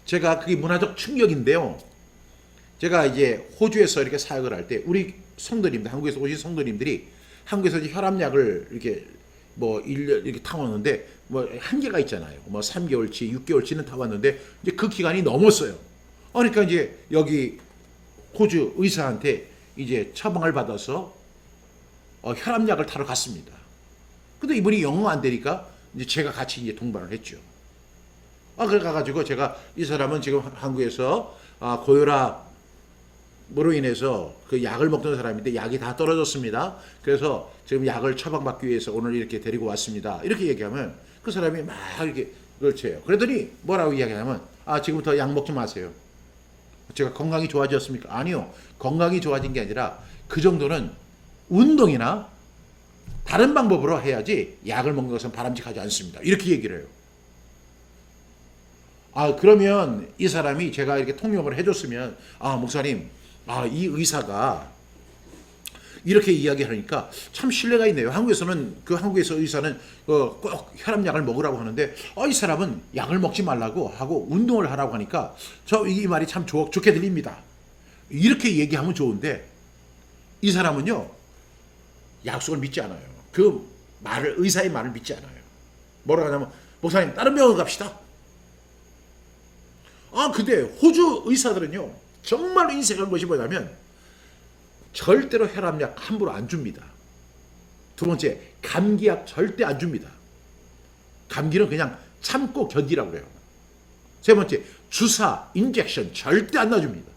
[SPEAKER 1] 제가 그게 문화적 충격인데요. 제가 이제 호주에서 이렇게 사역을 할 때 우리 성도님들, 한국에서 오신 성도님들이 한국에서 이제 혈압약을 이렇게 뭐 1년 이렇게 타왔는데 뭐 한계가 있잖아요. 뭐 3개월치, 6개월치는 타왔는데 이제 그 기간이 넘었어요. 그러니까 이제 여기 호주 의사한테 이제 처방을 받아서 혈압약을 타러 갔습니다. 근데 이분이 영어 안 되니까 이제 제가 같이 이제 동반을 했죠. 그래 가가지고 제가 이 사람은 지금 한국에서 고혈압으로 인해서 그 약을 먹던 사람인데 약이 다 떨어졌습니다. 그래서 지금 약을 처방받기 위해서 오늘 이렇게 데리고 왔습니다. 이렇게 얘기하면 그 사람이 막 이렇게 그걸 쳐요. 그랬더니 뭐라고 이야기하냐면 지금부터 약 먹지 마세요. 제가 건강이 좋아졌습니까? 아니요. 건강이 좋아진 게 아니라 그 정도는 운동이나 다른 방법으로 해야지 약을 먹는 것은 바람직하지 않습니다. 이렇게 얘기를 해요. 그러면 이 사람이 제가 이렇게 통역을 해줬으면 목사님, 이 의사가 이렇게 이야기하니까 참 신뢰가 있네요. 한국에서 의사는 꼭 혈압약을 먹으라고 하는데 이 사람은 약을 먹지 말라고 하고 운동을 하라고 하니까 이 말이 참 좋게 들립니다. 이렇게 얘기하면 좋은데 이 사람은요, 약속을 믿지 않아요. 의사의 말을 믿지 않아요. 뭐라고 하냐면, 목사님 다른 병원 갑시다. 근데 호주 의사들은요, 정말로 인색한 것이 뭐냐면 절대로 혈압약 함부로 안 줍니다. 두 번째, 감기약 절대 안 줍니다. 감기는 그냥 참고 견디라고 그래요. 세 번째, 주사, 인젝션 절대 안 놔줍니다.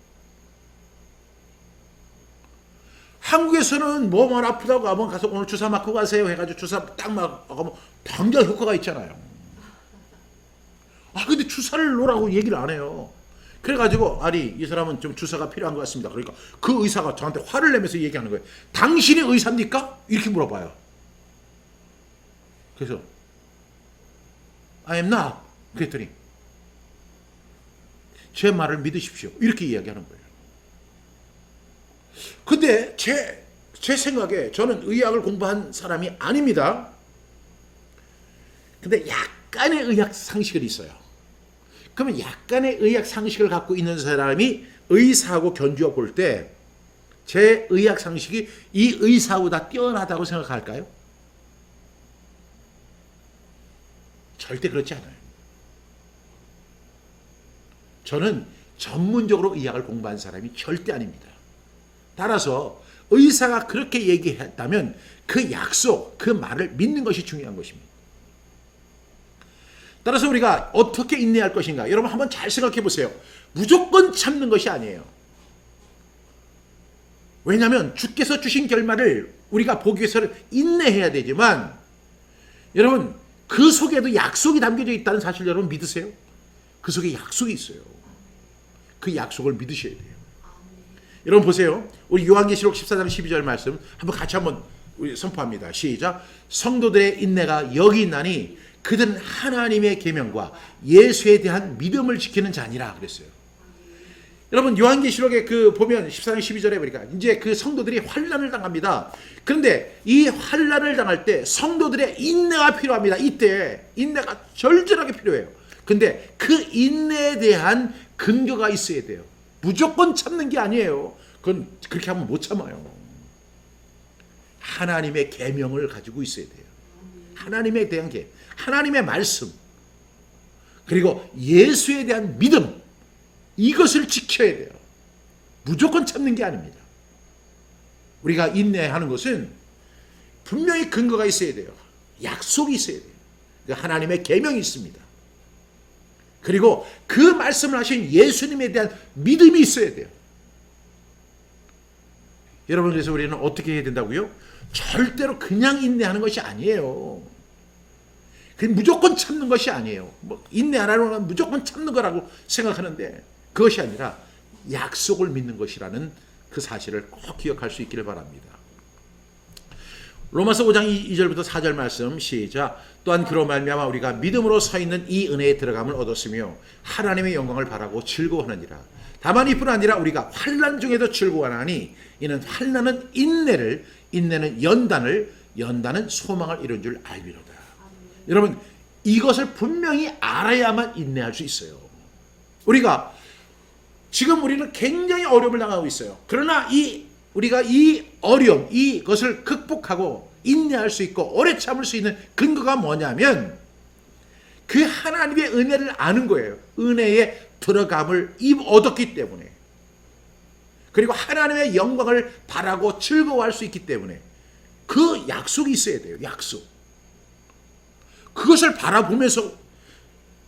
[SPEAKER 1] 한국에서는 뭐만 아프다고 하면 가서 오늘 주사 맞고 가세요 해가지고 주사 딱 맞고 가면 당장 효과가 있잖아요. 근데 주사를 놓으라고 얘기를 안 해요. 그래가지고 이 사람은 좀 주사가 필요한 것 같습니다. 그러니까 그 의사가 저한테 화를 내면서 얘기하는 거예요. 당신이 의사입니까? 이렇게 물어봐요. 그래서 I am not. 그랬더니 제 말을 믿으십시오, 이렇게 이야기하는 거예요. 근데 제 생각에 저는 의학을 공부한 사람이 아닙니다. 근데 약간의 의학 상식은 있어요. 그러면 약간의 의학 상식을 갖고 있는 사람이 의사하고 견주어 볼 때 제 의학 상식이 이 의사보다 뛰어나다고 생각할까요? 절대 그렇지 않아요. 저는 전문적으로 의학을 공부한 사람이 절대 아닙니다. 따라서 의사가 그렇게 얘기했다면 그 약속, 그 말을 믿는 것이 중요한 것입니다. 따라서 우리가 어떻게 인내할 것인가? 여러분 한번 잘 생각해 보세요. 무조건 참는 것이 아니에요. 왜냐하면 주께서 주신 결말을 우리가 보기 위해서는 인내해야 되지만, 여러분 그 속에도 약속이 담겨져 있다는 사실 여러분 믿으세요? 그 속에 약속이 있어요. 그 약속을 믿으셔야 돼요. 여러분 보세요. 우리 요한계시록 14장 12절 말씀 한번 우리 선포합니다. 시작. 성도들의 인내가 여기 있나니 그들은 하나님의 계명과 예수에 대한 믿음을 지키는 자니라 그랬어요. 여러분 요한계시록에 보면 14장 12절에 보니까 이제 그 성도들이 환난을 당합니다. 그런데 이 환난을 당할 때 성도들의 인내가 필요합니다. 이때 인내가 절절하게 필요해요. 근데 그 인내에 대한 근거가 있어야 돼요. 무조건 참는 게 아니에요. 그건 그렇게 하면 못 참아요. 하나님의 계명을 가지고 있어야 돼요. 하나님에 대한 계획, 하나님의 말씀, 그리고 예수에 대한 믿음, 이것을 지켜야 돼요. 무조건 참는 게 아닙니다. 우리가 인내하는 것은 분명히 근거가 있어야 돼요. 약속이 있어야 돼요. 하나님의 계명이 있습니다. 그리고 그 말씀을 하신 예수님에 대한 믿음이 있어야 돼요. 여러분, 그래서 우리는 어떻게 해야 된다고요? 절대로 그냥 인내하는 것이 아니에요. 무조건 참는 것이 아니에요. 인내하라는 건 무조건 참는 거라고 생각하는데 그것이 아니라 약속을 믿는 것이라는 그 사실을 꼭 기억할 수 있기를 바랍니다. 로마서 5장 2절부터 4절 말씀 시작. 또한 그로 말미암아 우리가 믿음으로 서 있는 이 은혜에 들어감을 얻었으며 하나님의 영광을 바라고 즐거워하느니라. 다만 이뿐 아니라 우리가 환난 중에도 즐거워하나니 이는 환난은 인내를, 인내는 연단을, 연단은 소망을 이룬 줄 알미로다. 여러분, 이것을 분명히 알아야만 인내할 수 있어요. 지금 우리는 굉장히 어려움을 당하고 있어요. 그러나 우리가 이 어려움, 이것을 극복하고 인내할 수 있고 오래 참을 수 있는 근거가 뭐냐면 그 하나님의 은혜를 아는 거예요. 은혜에 들어감을 얻었기 때문에, 그리고 하나님의 영광을 바라고 즐거워할 수 있기 때문에 그 약속이 있어야 돼요. 약속. 그것을 바라보면서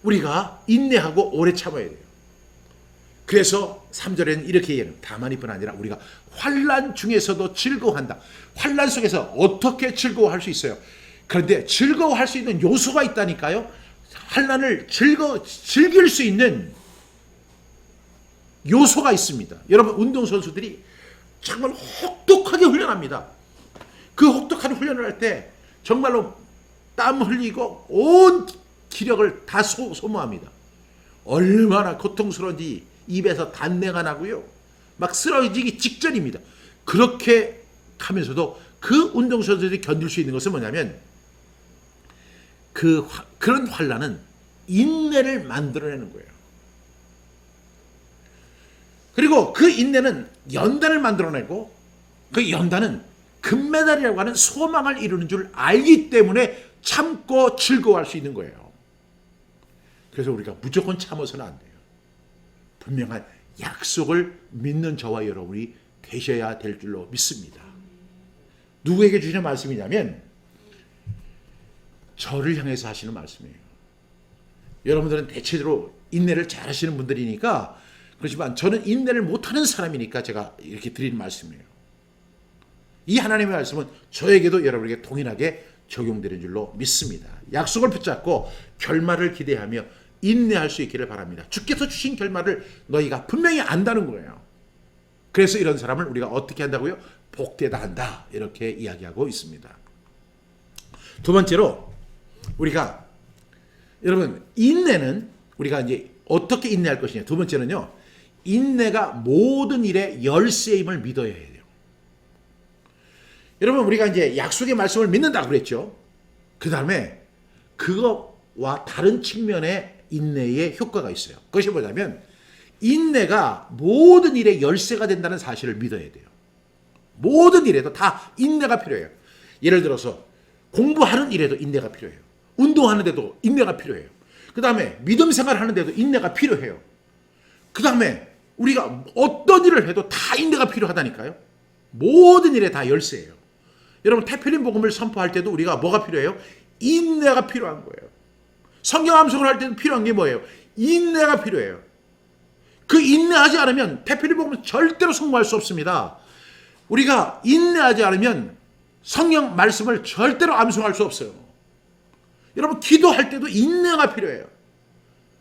[SPEAKER 1] 우리가 인내하고 오래 참아야 돼요. 그래서 3절에는 이렇게 얘기해요. 다만 이뿐 아니라 우리가 환난 중에서도 즐거워한다. 환난 속에서 어떻게 즐거워할 수 있어요? 그런데 즐거워할 수 있는 요소가 있다니까요. 환난을 즐길 수 있는 요소가 있습니다. 여러분, 운동선수들이 정말 혹독하게 훈련합니다. 그 혹독한 훈련을 할 때 정말로 땀 흘리고 온 기력을 다 소모합니다. 얼마나 고통스러운지 입에서 단내가 나고요. 막 쓰러지기 직전입니다. 그렇게 하면서도 그 운동선수들이 견딜 수 있는 것은 뭐냐면 그런 환난은 인내를 만들어내는 거예요. 그리고 그 인내는 연단을 만들어내고 그 연단은 금메달이라고 하는 소망을 이루는 줄 알기 때문에 참고 즐거워할 수 있는 거예요. 그래서 우리가 무조건 참아서는 안 돼요. 분명한 약속을 믿는 저와 여러분이 되셔야 될 줄로 믿습니다. 누구에게 주시는 말씀이냐면 저를 향해서 하시는 말씀이에요. 여러분들은 대체적으로 인내를 잘 하시는 분들이니까 그렇지만 저는 인내를 못하는 사람이니까 제가 이렇게 드리는 말씀이에요. 이 하나님의 말씀은 저에게도 여러분에게 동일하게 적용되는 줄로 믿습니다. 약속을 붙잡고 결말을 기대하며 인내할 수 있기를 바랍니다. 주께서 주신 결말을 너희가 분명히 안다는 거예요. 그래서 이런 사람을 우리가 어떻게 한다고요? 복되다 한다. 이렇게 이야기하고 있습니다. 두 번째로 여러분, 인내는 우리가 이제 어떻게 인내할 것이냐. 두 번째는요, 인내가 모든 일의 열쇠임을 믿어야 해요. 여러분, 우리가 이제 약속의 말씀을 믿는다고 그랬죠. 그 다음에 그거와 다른 측면의 인내의 효과가 있어요. 그것이 뭐냐면 인내가 모든 일의 열쇠가 된다는 사실을 믿어야 돼요. 모든 일에도 다 인내가 필요해요. 예를 들어서 공부하는 일에도 인내가 필요해요. 운동하는 데도 인내가 필요해요. 그 다음에 믿음 생활하는 데도 인내가 필요해요. 그 다음에 우리가 어떤 일을 해도 다 인내가 필요하다니까요. 모든 일에 다 열쇠예요. 여러분, 태필린 복음을 선포할 때도 우리가 뭐가 필요해요? 인내가 필요한 거예요. 성경 암송을 할 때도 필요한 게 뭐예요? 인내가 필요해요. 그 인내하지 않으면 태필린 복음은 절대로 성공할 수 없습니다. 우리가 인내하지 않으면 성경 말씀을 절대로 암송할 수 없어요. 여러분, 기도할 때도 인내가 필요해요.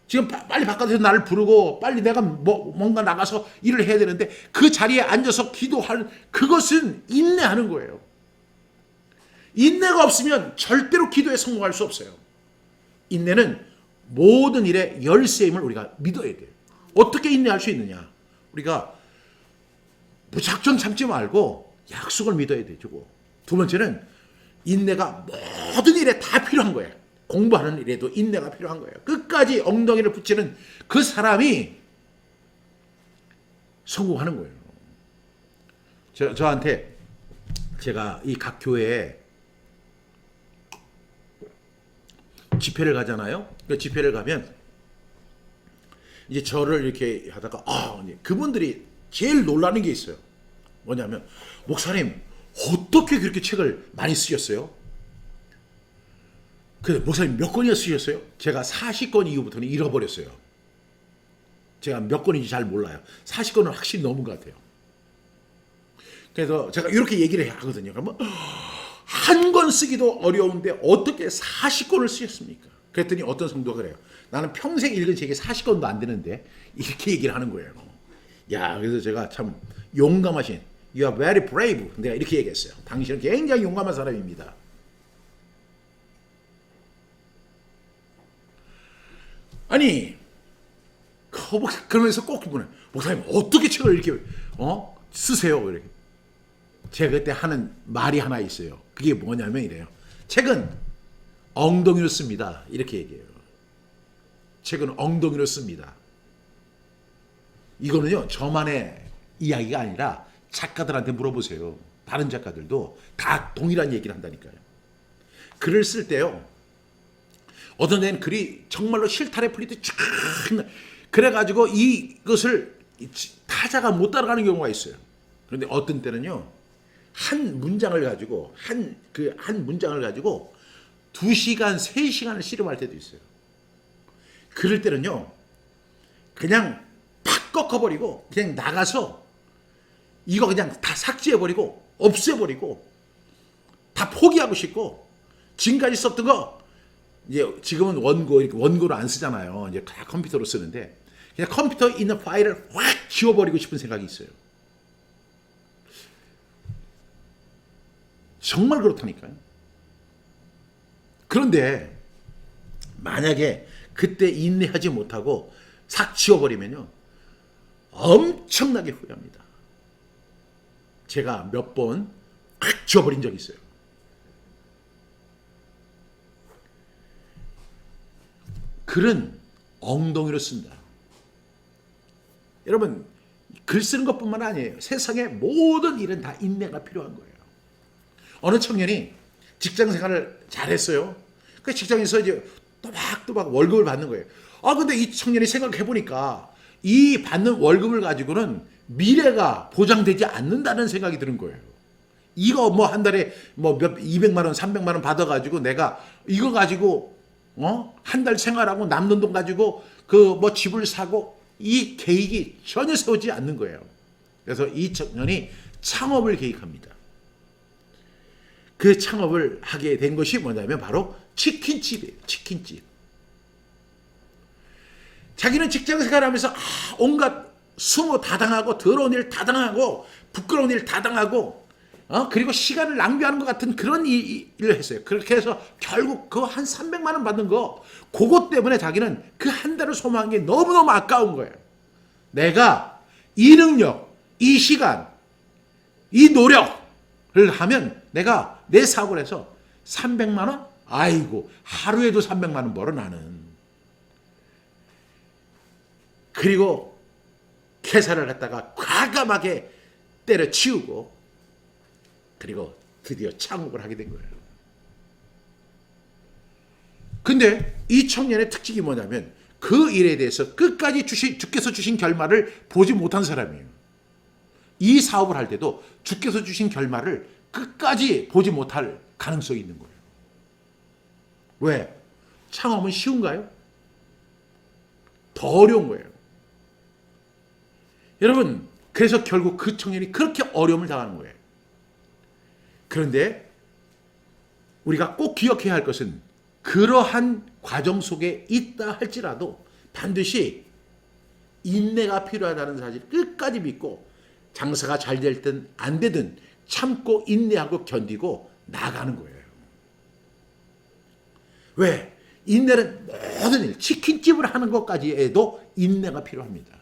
[SPEAKER 1] 지금 빨리 바깥에서 나를 부르고 빨리 내가 뭔가 나가서 일을 해야 되는데 그 자리에 앉아서 기도할 그것은 인내하는 거예요. 인내가 없으면 절대로 기도에 성공할 수 없어요. 인내는 모든 일의 열쇠임을 우리가 믿어야 돼요. 어떻게 인내할 수 있느냐? 우리가 무작정 참지 말고 약속을 믿어야 되고, 두 번째는 인내가 모든 일에 다 필요한 거예요. 공부하는 일에도 인내가 필요한 거예요. 끝까지 엉덩이를 붙이는 그 사람이 성공하는 거예요. 저한테 제가 이 각 교회에 집회를 가잖아요. 그 집회를 가면 이제 저를 이렇게 하다가 그분들이 제일 놀라는 게 있어요. 뭐냐면 목사님 어떻게 그렇게 책을 많이 쓰셨어요? 근데 목사님 몇 권이나 쓰셨어요? 제가 40권 이후부터는 잃어버렸어요. 제가 몇 권인지 잘 몰라요. 40권은 확실히 넘은 것 같아요. 그래서 제가 이렇게 얘기를 하거든요. 그러면 한 권 쓰기도 어려운데 어떻게 40권을 쓰셨습니까? 그랬더니 어떤 성도가 그래요. 나는 평생 읽은 책이 40권도 안 되는데 이렇게 얘기를 하는 거예요. 야, 그래서 제가 참 용감하신 You are very brave. 내가 이렇게 얘기했어요. 당신은 굉장히 용감한 사람입니다. 아니 그러면서 꼭 목사님 어떻게 책을 이렇게 쓰세요? 이렇게. 제가 그때 하는 말이 하나 있어요. 그게 뭐냐면 이래요. 책은 엉덩이로 씁니다. 이렇게 얘기해요. 책은 엉덩이로 씁니다. 이거는요 저만의 이야기가 아니라 작가들한테 물어보세요. 다른 작가들도 다 동일한 얘기를 한다니까요. 글을 쓸 때요. 어떤 데는 글이 정말로 실타래 풀리듯 쫙 그래가지고 이것을 타자가 못 따라가는 경우가 있어요. 그런데 어떤 때는요 한 문장을 가지고 한 문장을 가지고 2시간, 3시간을 씨름할 때도 있어요. 그럴 때는요 그냥 팍 꺾어버리고 그냥 나가서 이거 그냥 다 삭제해버리고 없애버리고 다 포기하고 싶고 지금까지 썼던 거 이제 지금은 원고로 안 쓰잖아요. 이제 다 컴퓨터로 쓰는데 그냥 컴퓨터에 있는 파일을 확 지워버리고 싶은 생각이 있어요. 정말 그렇다니까요. 그런데 만약에 그때 인내하지 못하고 싹 지워버리면요 엄청나게 후회합니다. 제가 몇 번 확 지워버린 적이 있어요. 글은 엉덩이로 쓴다. 여러분 글 쓰는 것뿐만 아니에요. 세상의 모든 일은 다 인내가 필요한 거예요. 어느 청년이 직장 생활을 잘했어요. 그 직장에서 이제 또박또박 월급을 받는 거예요. 근데 이 청년이 생각해 보니까 이 받는 월급을 가지고는 미래가 보장되지 않는다는 생각이 드는 거예요. 이거 뭐 한 달에 뭐 200만 원, 300만 원 받아가지고 내가 이거 가지고 한 달 생활하고 남는 돈 가지고 그 뭐 집을 사고 이 계획이 전혀 세우지 않는 거예요. 그래서 이 청년이 창업을 계획합니다. 그 창업을 하게 된 것이 뭐냐면 바로 치킨집이에요. 치킨집. 자기는 직장 생활하면서 온갖 수모 다 당하고 더러운 일 다 당하고 부끄러운 일 다 당하고 그리고 시간을 낭비하는 것 같은 그런 일을 했어요. 그렇게 해서 결국 그 한 300만 원 받는 거 그것 때문에 자기는 그 한 달을 소모한 게 너무너무 아까운 거예요. 내가 이 능력, 이 시간, 이 노력을 하면 내가 내 사업을 해서 300만 원? 아이고 하루에도 300만 원 벌어 나는. 그리고 회사를 갖다가 과감하게 때려치우고 그리고 드디어 창업을 하게 된 거예요. 근데 이 청년의 특징이 뭐냐면 그 일에 대해서 끝까지 주께서 주신 결말을 보지 못한 사람이에요. 이 사업을 할 때도 주께서 주신 결말을 끝까지 보지 못할 가능성이 있는 거예요. 왜? 창업은 쉬운가요? 더 어려운 거예요. 여러분, 그래서 결국 그 청년이 그렇게 어려움을 당하는 거예요. 그런데 우리가 꼭 기억해야 할 것은 그러한 과정 속에 있다 할지라도 반드시 인내가 필요하다는 사실을 끝까지 믿고 장사가 잘 되든 안 되든 참고 인내하고 견디고 나가는 거예요. 왜? 인내는 모든 일, 치킨집을 하는 것까지 해도 인내가 필요합니다.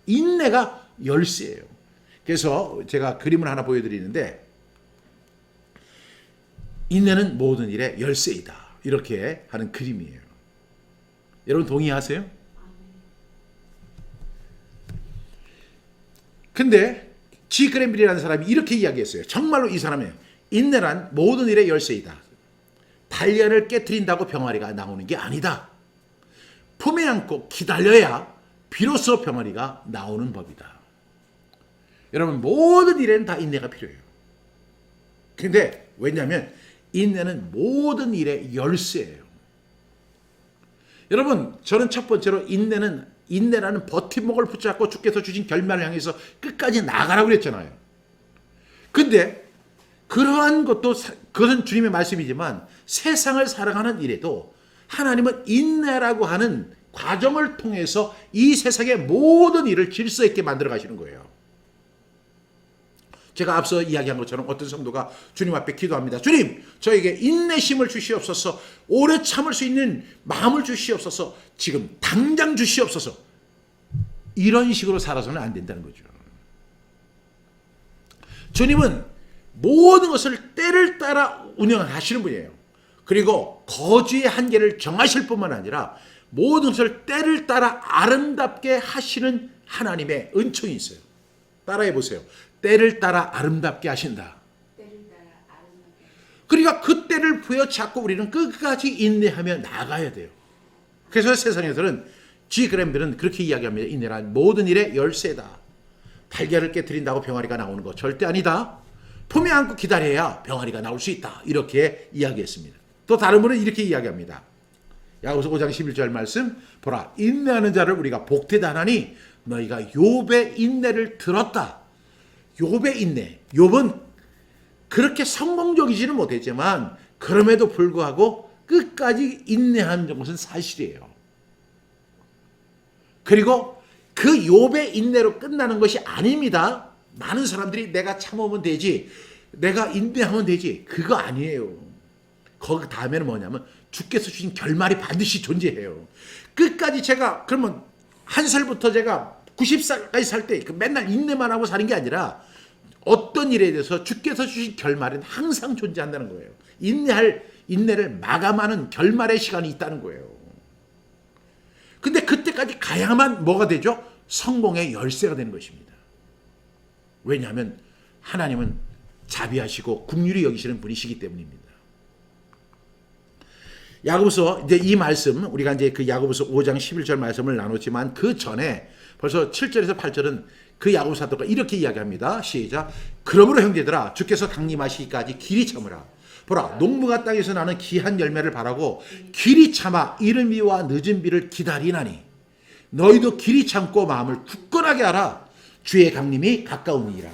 [SPEAKER 1] 인내가 열쇠예요. 그래서 제가 그림을 하나 보여드리는데 인내는 모든 일의 열쇠이다. 이렇게 하는 그림이에요. 여러분 동의하세요? 근데 지 그랜빌이라는 사람이 이렇게 이야기했어요. 정말로 이 사람의 인내란 모든 일의 열쇠이다. 달걀을 깨트린다고 병아리가 나오는 게 아니다. 품에 안고 기다려야 비로소 병아리가 나오는 법이다. 여러분, 모든 일에는 다 인내가 필요해요. 근데 왜냐하면 인내는 모든 일의 열쇠예요. 여러분, 저는 첫 번째로 인내라는 버팀목을 붙잡고 주께서 주신 결말을 향해서 끝까지 나가라고 그랬잖아요. 근데 그러한 것도 그것은 주님의 말씀이지만 세상을 살아가는 일에도 하나님은 인내라고 하는 과정을 통해서 이 세상의 모든 일을 질서 있게 만들어 가시는 거예요. 제가 앞서 이야기한 것처럼 어떤 성도가 주님 앞에 기도합니다. 주님, 저에게 인내심을 주시옵소서, 오래 참을 수 있는 마음을 주시옵소서, 지금 당장 주시옵소서. 이런 식으로 살아서는 안 된다는 거죠. 주님은 모든 것을 때를 따라 운영하시는 분이에요. 그리고 거주의 한계를 정하실 뿐만 아니라 모든 것을 때를 따라 아름답게 하시는 하나님의 은총이 있어요. 따라해 보세요. 때를 따라 아름답게 하신다. 그러니까 그 때를 부여잡고 우리는 끝까지 인내하며 나가야 돼요. 그래서 세상에서는 G 그램들은 그렇게 이야기합니다. 인내란 모든 일의 열쇠다. 달걀을 깨트린다고 병아리가 나오는 거 절대 아니다. 품에 안고 기다려야 병아리가 나올 수 있다. 이렇게 이야기했습니다. 또 다른 분은 이렇게 이야기합니다. 야고보서 5장 11절 말씀, 보라, 인내하는 자를 우리가 복되다 하나니 너희가 욥의 인내를 들었다. 욥의 인내. 욥은 그렇게 성공적이지는 못했지만 그럼에도 불구하고 끝까지 인내한 것은 사실이에요. 그리고 그 욥의 인내로 끝나는 것이 아닙니다. 많은 사람들이 내가 참으면 되지, 내가 인내하면 되지. 그거 아니에요. 거기 다음에는 뭐냐면 주께서 주신 결말이 반드시 존재해요. 끝까지 제가 그러면 한 살부터 제가 90살까지 살 때 맨날 인내만 하고 사는 게 아니라 어떤 일에 대해서 주께서 주신 결말은 항상 존재한다는 거예요. 인내를 마감하는 결말의 시간이 있다는 거예요. 근데 그때까지 가야만 뭐가 되죠? 성공의 열쇠가 되는 것입니다. 왜냐하면 하나님은 자비하시고 긍휼히 여기시는 분이시기 때문입니다. 야고보서 이제 이 말씀 우리가 이제 그 야고보서 5장 11절 말씀을 나눴지만 그 전에 벌써 7절에서 8절은 그 야고보 사도가 이렇게 이야기합니다. 시작. 그러므로 형제들아 주께서 강림하시기까지 길이 참으라. 보라, 농부가 땅에서 나는 귀한 열매를 바라고 길이 참아 이른 비와 늦은 비를 기다리나니 너희도 길이 참고 마음을 굳건하게 하라. 주의 강림이 가까우니라.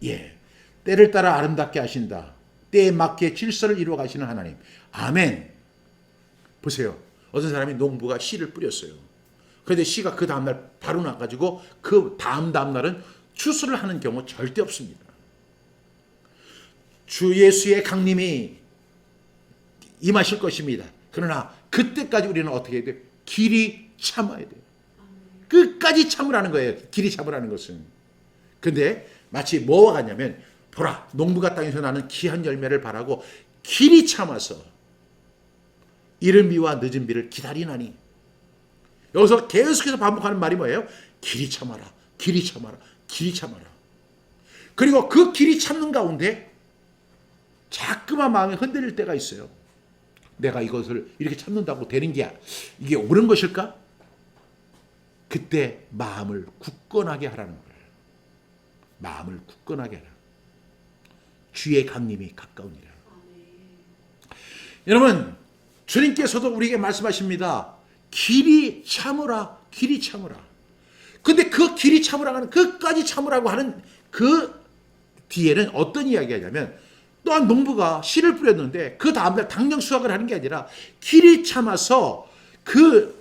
[SPEAKER 1] 예, 때를 따라 아름답게 하신다. 때에 맞게 질서를 이루어 가시는 하나님. 아멘. 보세요. 어떤 사람이 농부가 씨를 뿌렸어요. 그런데 씨가 그 다음날 바로 나가지고 그 다음날은 추수를 하는 경우 절대 없습니다. 주 예수의 강림이 임하실 것입니다. 그러나 그때까지 우리는 어떻게 해야 돼요? 길이 참아야 돼요. 끝까지 참으라는 거예요. 길이 참으라는 것은. 근데 마치 뭐와 같냐면 보라, 농부가 땅에서 나는 귀한 열매를 바라고 길이 참아서 이른 비와 늦은 비를 기다리나니. 여기서 계속해서 반복하는 말이 뭐예요? 길이 참아라, 길이 참아라, 길이 참아라. 그리고 그 길이 참는 가운데 자꾸만 마음이 흔들릴 때가 있어요. 내가 이것을 이렇게 참는다고 되는 게 이게 옳은 것일까? 그때 마음을 굳건하게 하라는 거예요. 마음을 굳건하게 하라. 주의 강림이 가까우니라. 여러분, 주님께서도 우리에게 말씀하십니다. 길이 참으라, 길이 참으라. 근데 그 길이 참으라고 하는, 끝까지 참으라고 하는 그 뒤에는 어떤 이야기가 냐면 또한 농부가 씨를 뿌렸는데 그 다음날 당장 수확을 하는 게 아니라 길이 참아서 그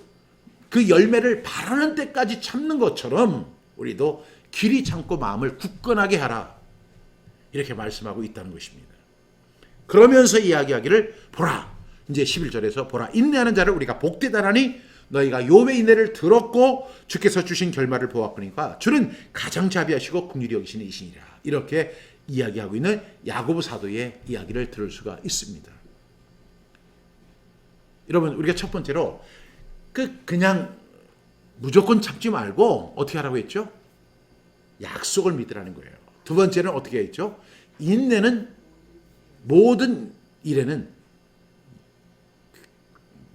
[SPEAKER 1] 열매를 바라는 때까지 참는 것처럼 우리도 길이 참고 마음을 굳건하게 하라. 이렇게 말씀하고 있다는 것입니다. 그러면서 이야기하기를 보라. 이제 11절에서 보라, 인내하는 자를 우리가 복되다라니 너희가 욥의 인내를 들었고 주께서 주신 결말을 보았거니와 주는 가장 자비하시고 긍휼히 여기시는 이시니라. 이렇게 이야기하고 있는 야고보 사도의 이야기를 들을 수가 있습니다. 여러분, 우리가 첫 번째로 그냥 무조건 참지 말고 어떻게 하라고 했죠? 약속을 믿으라는 거예요. 두 번째는 어떻게 했죠? 인내는 모든 일에는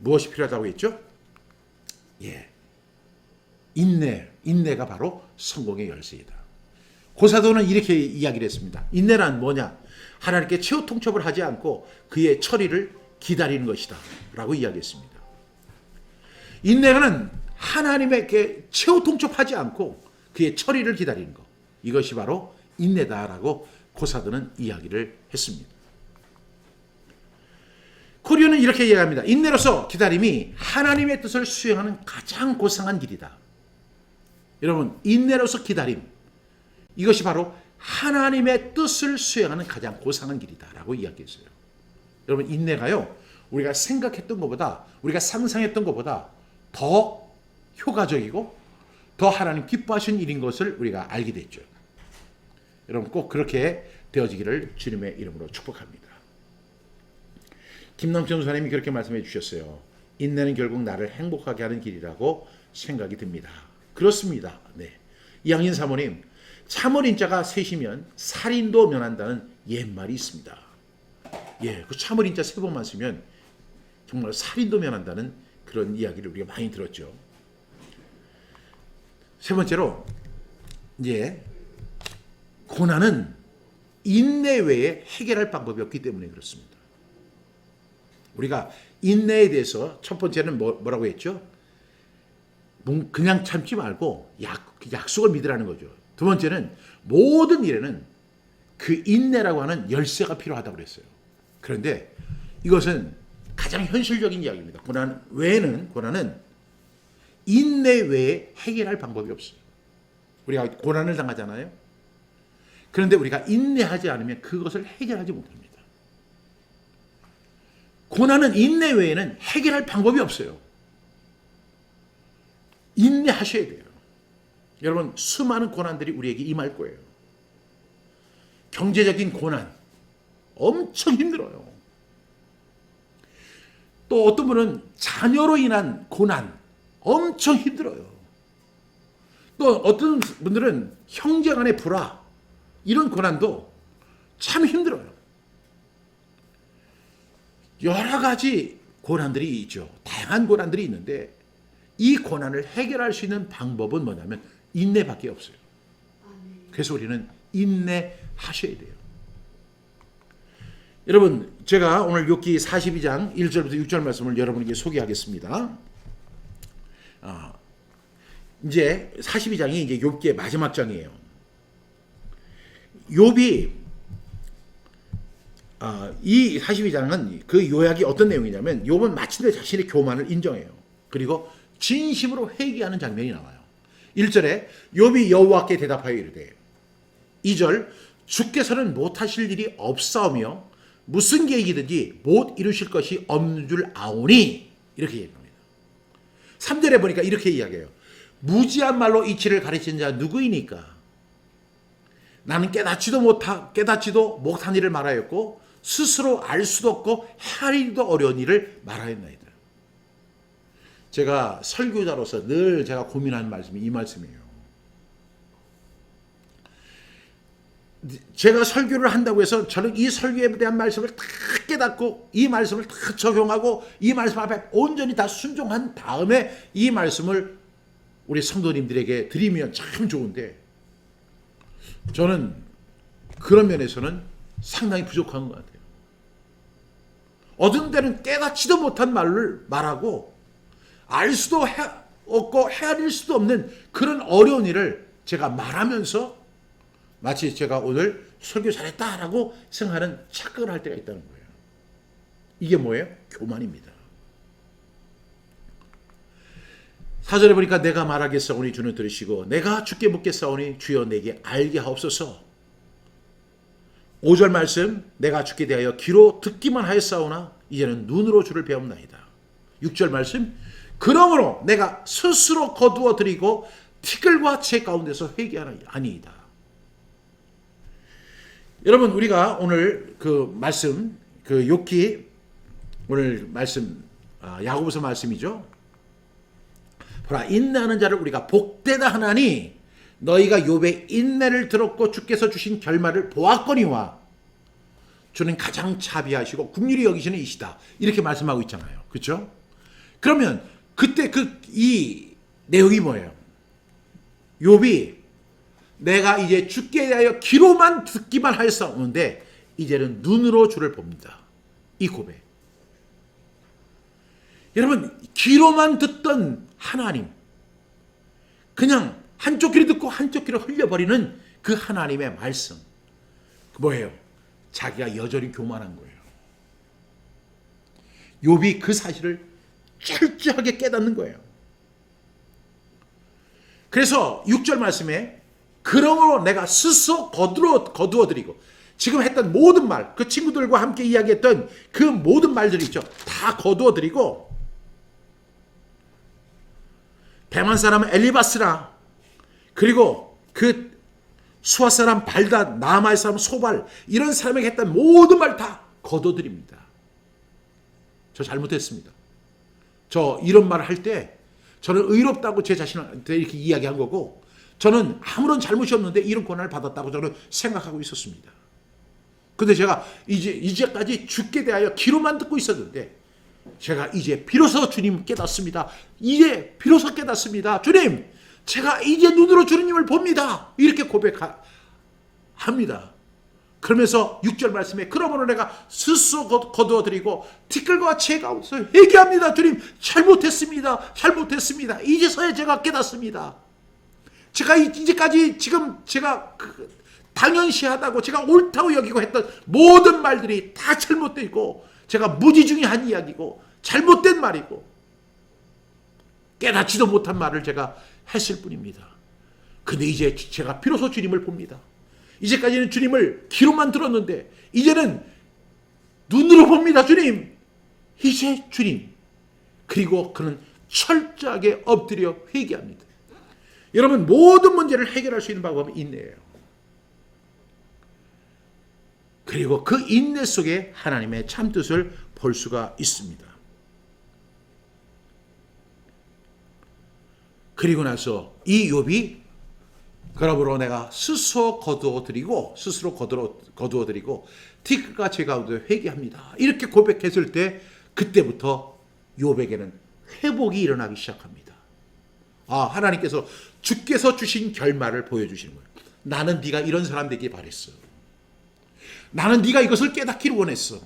[SPEAKER 1] 무엇이 필요하다고 했죠? 예, 인내가 바로 성공의 열쇠이다. 고사도는 이렇게 이야기를 했습니다. 인내란 뭐냐? 하나님께 최후 통첩을 하지 않고 그의 처리를 기다리는 것이다 라고 이야기했습니다. 인내는 하나님에게 최후 통첩하지 않고 그의 처리를 기다리는 것, 이것이 바로 인내다라고 고사도는 이야기를 했습니다. 코리오는 이렇게 이야기합니다. 인내로서 기다림이 하나님의 뜻을 수행하는 가장 고상한 길이다. 여러분, 인내로서 기다림, 이것이 바로 하나님의 뜻을 수행하는 가장 고상한 길이다라고 이야기했어요. 여러분, 인내가요, 우리가 생각했던 것보다, 우리가 상상했던 것보다 더 효과적이고 더 하나님 기뻐하신 일인 것을 우리가 알게 됐죠. 여러분, 꼭 그렇게 되어지기를 주님의 이름으로 축복합니다. 김남천 선생님이 그렇게 말씀해 주셨어요. 인내는 결국 나를 행복하게 하는 길이라고 생각이 듭니다. 그렇습니다. 네. 이양인 사모님, 참어린자가 셋이면 살인도 면한다는 옛말이 있습니다. 예, 그 참어린자 3번만 쓰면 정말 살인도 면한다는 그런 이야기를 우리가 많이 들었죠. 세 번째로, 이제 고난은 인내 외에 해결할 방법이 없기 때문에 그렇습니다. 우리가 인내에 대해서 첫 번째는 뭐라고 했죠? 그냥 참지 말고 약속을 믿으라는 거죠. 두 번째는 모든 일에는 그 인내라고 하는 열쇠가 필요하다고 그랬어요. 그런데 이것은 가장 현실적인 이야기입니다. 고난은 인내 외에 해결할 방법이 없어요. 우리가 고난을 당하잖아요. 그런데 우리가 인내하지 않으면 그것을 해결하지 못합니다. 고난은 인내 외에는 해결할 방법이 없어요. 인내하셔야 돼요. 여러분, 수많은 고난들이 우리에게 임할 거예요. 경제적인 고난 엄청 힘들어요. 또 어떤 분은 자녀로 인한 고난 엄청 힘들어요. 또 어떤 분들은 형제 간의 불화, 이런 고난도 참 힘들어요. 여러 가지 고난들이 있죠. 다양한 고난들이 있는데 이 고난을 해결할 수 있는 방법은 뭐냐면 인내밖에 없어요. 그래서 우리는 인내하셔야 돼요. 여러분, 제가 오늘 욥기 42장 1절부터 6절 말씀을 여러분에게 소개하겠습니다. 이제 42장이 이제 욥기의 마지막 장이에요. 욥이 이 42장은 그 요약이 어떤 내용이냐면 욥은 마침내 자신의 교만을 인정해요. 그리고 진심으로 회개하는 장면이 나와요. 1절에 욥이 여호와께 대답하여 이르되 2절 주께서는 못하실 일이 없사오며 무슨 계획이든지 못 이루실 것이 없는 줄 아오니 이렇게 얘기합니다. 3절에 보니까 이렇게 이야기해요. 무지한 말로 이치를 가르친 자 누구이니까 나는 깨닫지도 못한 일을 말하였고 스스로 알 수도 없고 헤아리기도 어려운 일을 말하였나이다. 제가 설교자로서 늘 제가 고민하는 말씀이 이 말씀이에요. 제가 설교를 한다고 해서 저는 이 설교에 대한 말씀을 다 깨닫고 이 말씀을 다 적용하고 이 말씀 앞에 온전히 다 순종한 다음에 이 말씀을 우리 성도님들에게 드리면 참 좋은데 저는 그런 면에서는 상당히 부족한 것 같아요. 어떤 때는 깨닫지도 못한 말을 말하고 알 수도 없고 헤아릴 수도 없는 그런 어려운 일을 제가 말하면서 마치 제가 오늘 설교 잘했다라고 생각하는 착각을 할 때가 있다는 거예요. 이게 뭐예요? 교만입니다. 4절에 보니까 내가 말하겠사오니 주는 들으시고 내가 주께 묻겠사오니 주여 내게 알게 하옵소서. 5절 말씀 내가 주께 대하여 귀로 듣기만 하였사오나 이제는 눈으로 주를 배웁나이다. 6절 말씀 그러므로 내가 스스로 거두어 드리고 티끌과 제 가운데서 회개하니이다. 여러분, 우리가 오늘 그 말씀, 그 욥기 오늘 말씀, 야고보서 말씀이죠. 보라, 인내하는 자를 우리가 복되다 하나니 너희가 욥의 인내를 들었고 주께서 주신 결말을 보았거니와 주는 가장 자비하시고 긍휼히 여기시는 이시다. 이렇게 말씀하고 있잖아요. 그렇죠? 그러면 그때 이 내용이 뭐예요? 욥이 내가 이제 죽게 대하여 귀로만 듣기만 하였었는데 이제는 눈으로 주를 봅니다. 이 고백. 여러분, 귀로만 듣던 하나님, 그냥 한쪽 귀로 듣고 한쪽 귀로 흘려버리는 그 하나님의 말씀, 뭐예요? 자기가 여전히 교만한 거예요. 욥이 그 사실을 철저하게 깨닫는 거예요. 그래서 6절 말씀에 그러므로 내가 스스로 거두어드리고, 지금 했던 모든 말, 그 친구들과 함께 이야기했던 그 모든 말들이 있죠. 다 거두어드리고, 대만 사람은 엘리바스라, 그리고 그 수아 사람 발단, 나마의 사람 소발, 이런 사람에게 했던 모든 말 다 거둬드립니다. 저 잘못했습니다. 저 이런 말을 할 때 저는 의롭다고 제 자신한테 이렇게 이야기한 거고, 저는 아무런 잘못이 없는데 이런 권한을 받았다고 저는 생각하고 있었습니다. 근데 제가 이제까지 죽게 대하여 귀로만 듣고 있었는데, 제가 이제 비로소 주님 깨닫습니다. 이제 비로소 깨닫습니다. 주님, 제가 이제 눈으로 주님을 봅니다. 이렇게 고백합니다. 그러면서 6절 말씀에 그러므로 내가 스스로 거두어드리고 티끌과 채 가운데서 회개합니다. 주님, 잘못했습니다. 잘못했습니다. 이제서야 제가 깨닫습니다. 제가 이제까지 지금 제가 당연시하다고 제가 옳다고 여기고 했던 모든 말들이 다 잘못되어 있고, 제가 무지중의한 이야기고 잘못된 말이고 깨닫지도 못한 말을 제가 했을 뿐입니다. 근데 이제 제가 비로소 주님을 봅니다. 이제까지는 주님을 귀로만 들었는데 이제는 눈으로 봅니다. 주님, 이제 주님. 그리고 그는 철저하게 엎드려 회개합니다. 여러분, 모든 문제를 해결할 수 있는 방법은 인내예요. 그리고 그 인내 속에 하나님의 참뜻을 볼 수가 있습니다. 그리고 나서 이 욥이 그러므로 내가 스스로 거두어드리고 티끌과 채 가운데 회개합니다. 이렇게 고백했을 때 그때부터 욥에게는 회복이 일어나기 시작합니다. 하나님께서 주께서 주신 결말을 보여주시는 거예요. 나는 네가 이런 사람 되길 바랬어. 나는 네가 이것을 깨닫기를 원했어.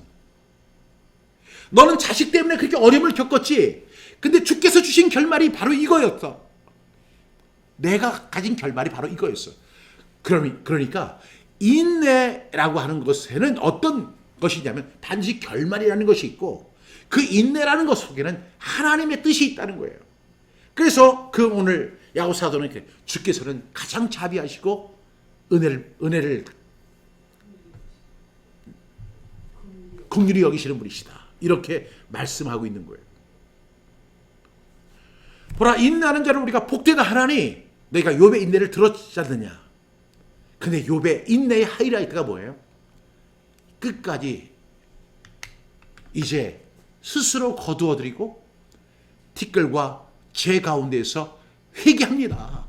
[SPEAKER 1] 너는 자식 때문에 그렇게 어려움을 겪었지. 근데 주께서 주신 결말이 바로 이거였어. 내가 가진 결말이 바로 이거였어. 그러니까 인내라고 하는 것에는 어떤 것이냐면 단지 결말이라는 것이 있고, 그 인내라는 것 속에는 하나님의 뜻이 있다는 거예요. 그래서 오늘 야고 사도는 이렇게, 주께서는 가장 자비하시고 은혜를 긍휼히 여기시는 분이시다. 이렇게 말씀하고 있는 거예요. 보라, 인내하는 자를 우리가 복되다 하나니 너희가 욥의 인내를 들었지 않느냐. 근데 욥의 인내의 하이라이트가 뭐예요? 끝까지 이제 스스로 거두어드리고 티끌과 재 가운데에서 회개합니다.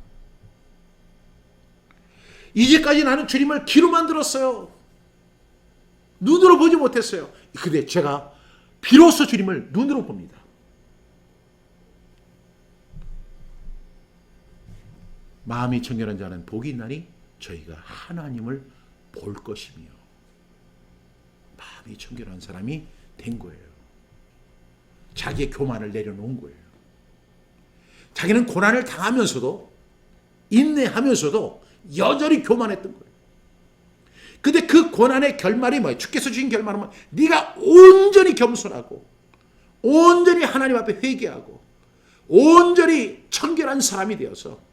[SPEAKER 1] 이제까지 나는 주님을 귀로만 들었어요. 눈으로 보지 못했어요. 근데 제가 비로소 주님을 눈으로 봅니다. 마음이 청결한 자는 복이 있나니 저희가 하나님을 볼 것이며. 마음이 청결한 사람이 된 거예요. 자기의 교만을 내려놓은 거예요. 자기는 고난을 당하면서도 인내하면서도 여전히 교만했던 거예요. 근데 그 고난의 결말이 뭐예요? 주께서 주신 결말은 뭐예요? 네가 온전히 겸손하고 온전히 하나님 앞에 회개하고 온전히 청결한 사람이 되어서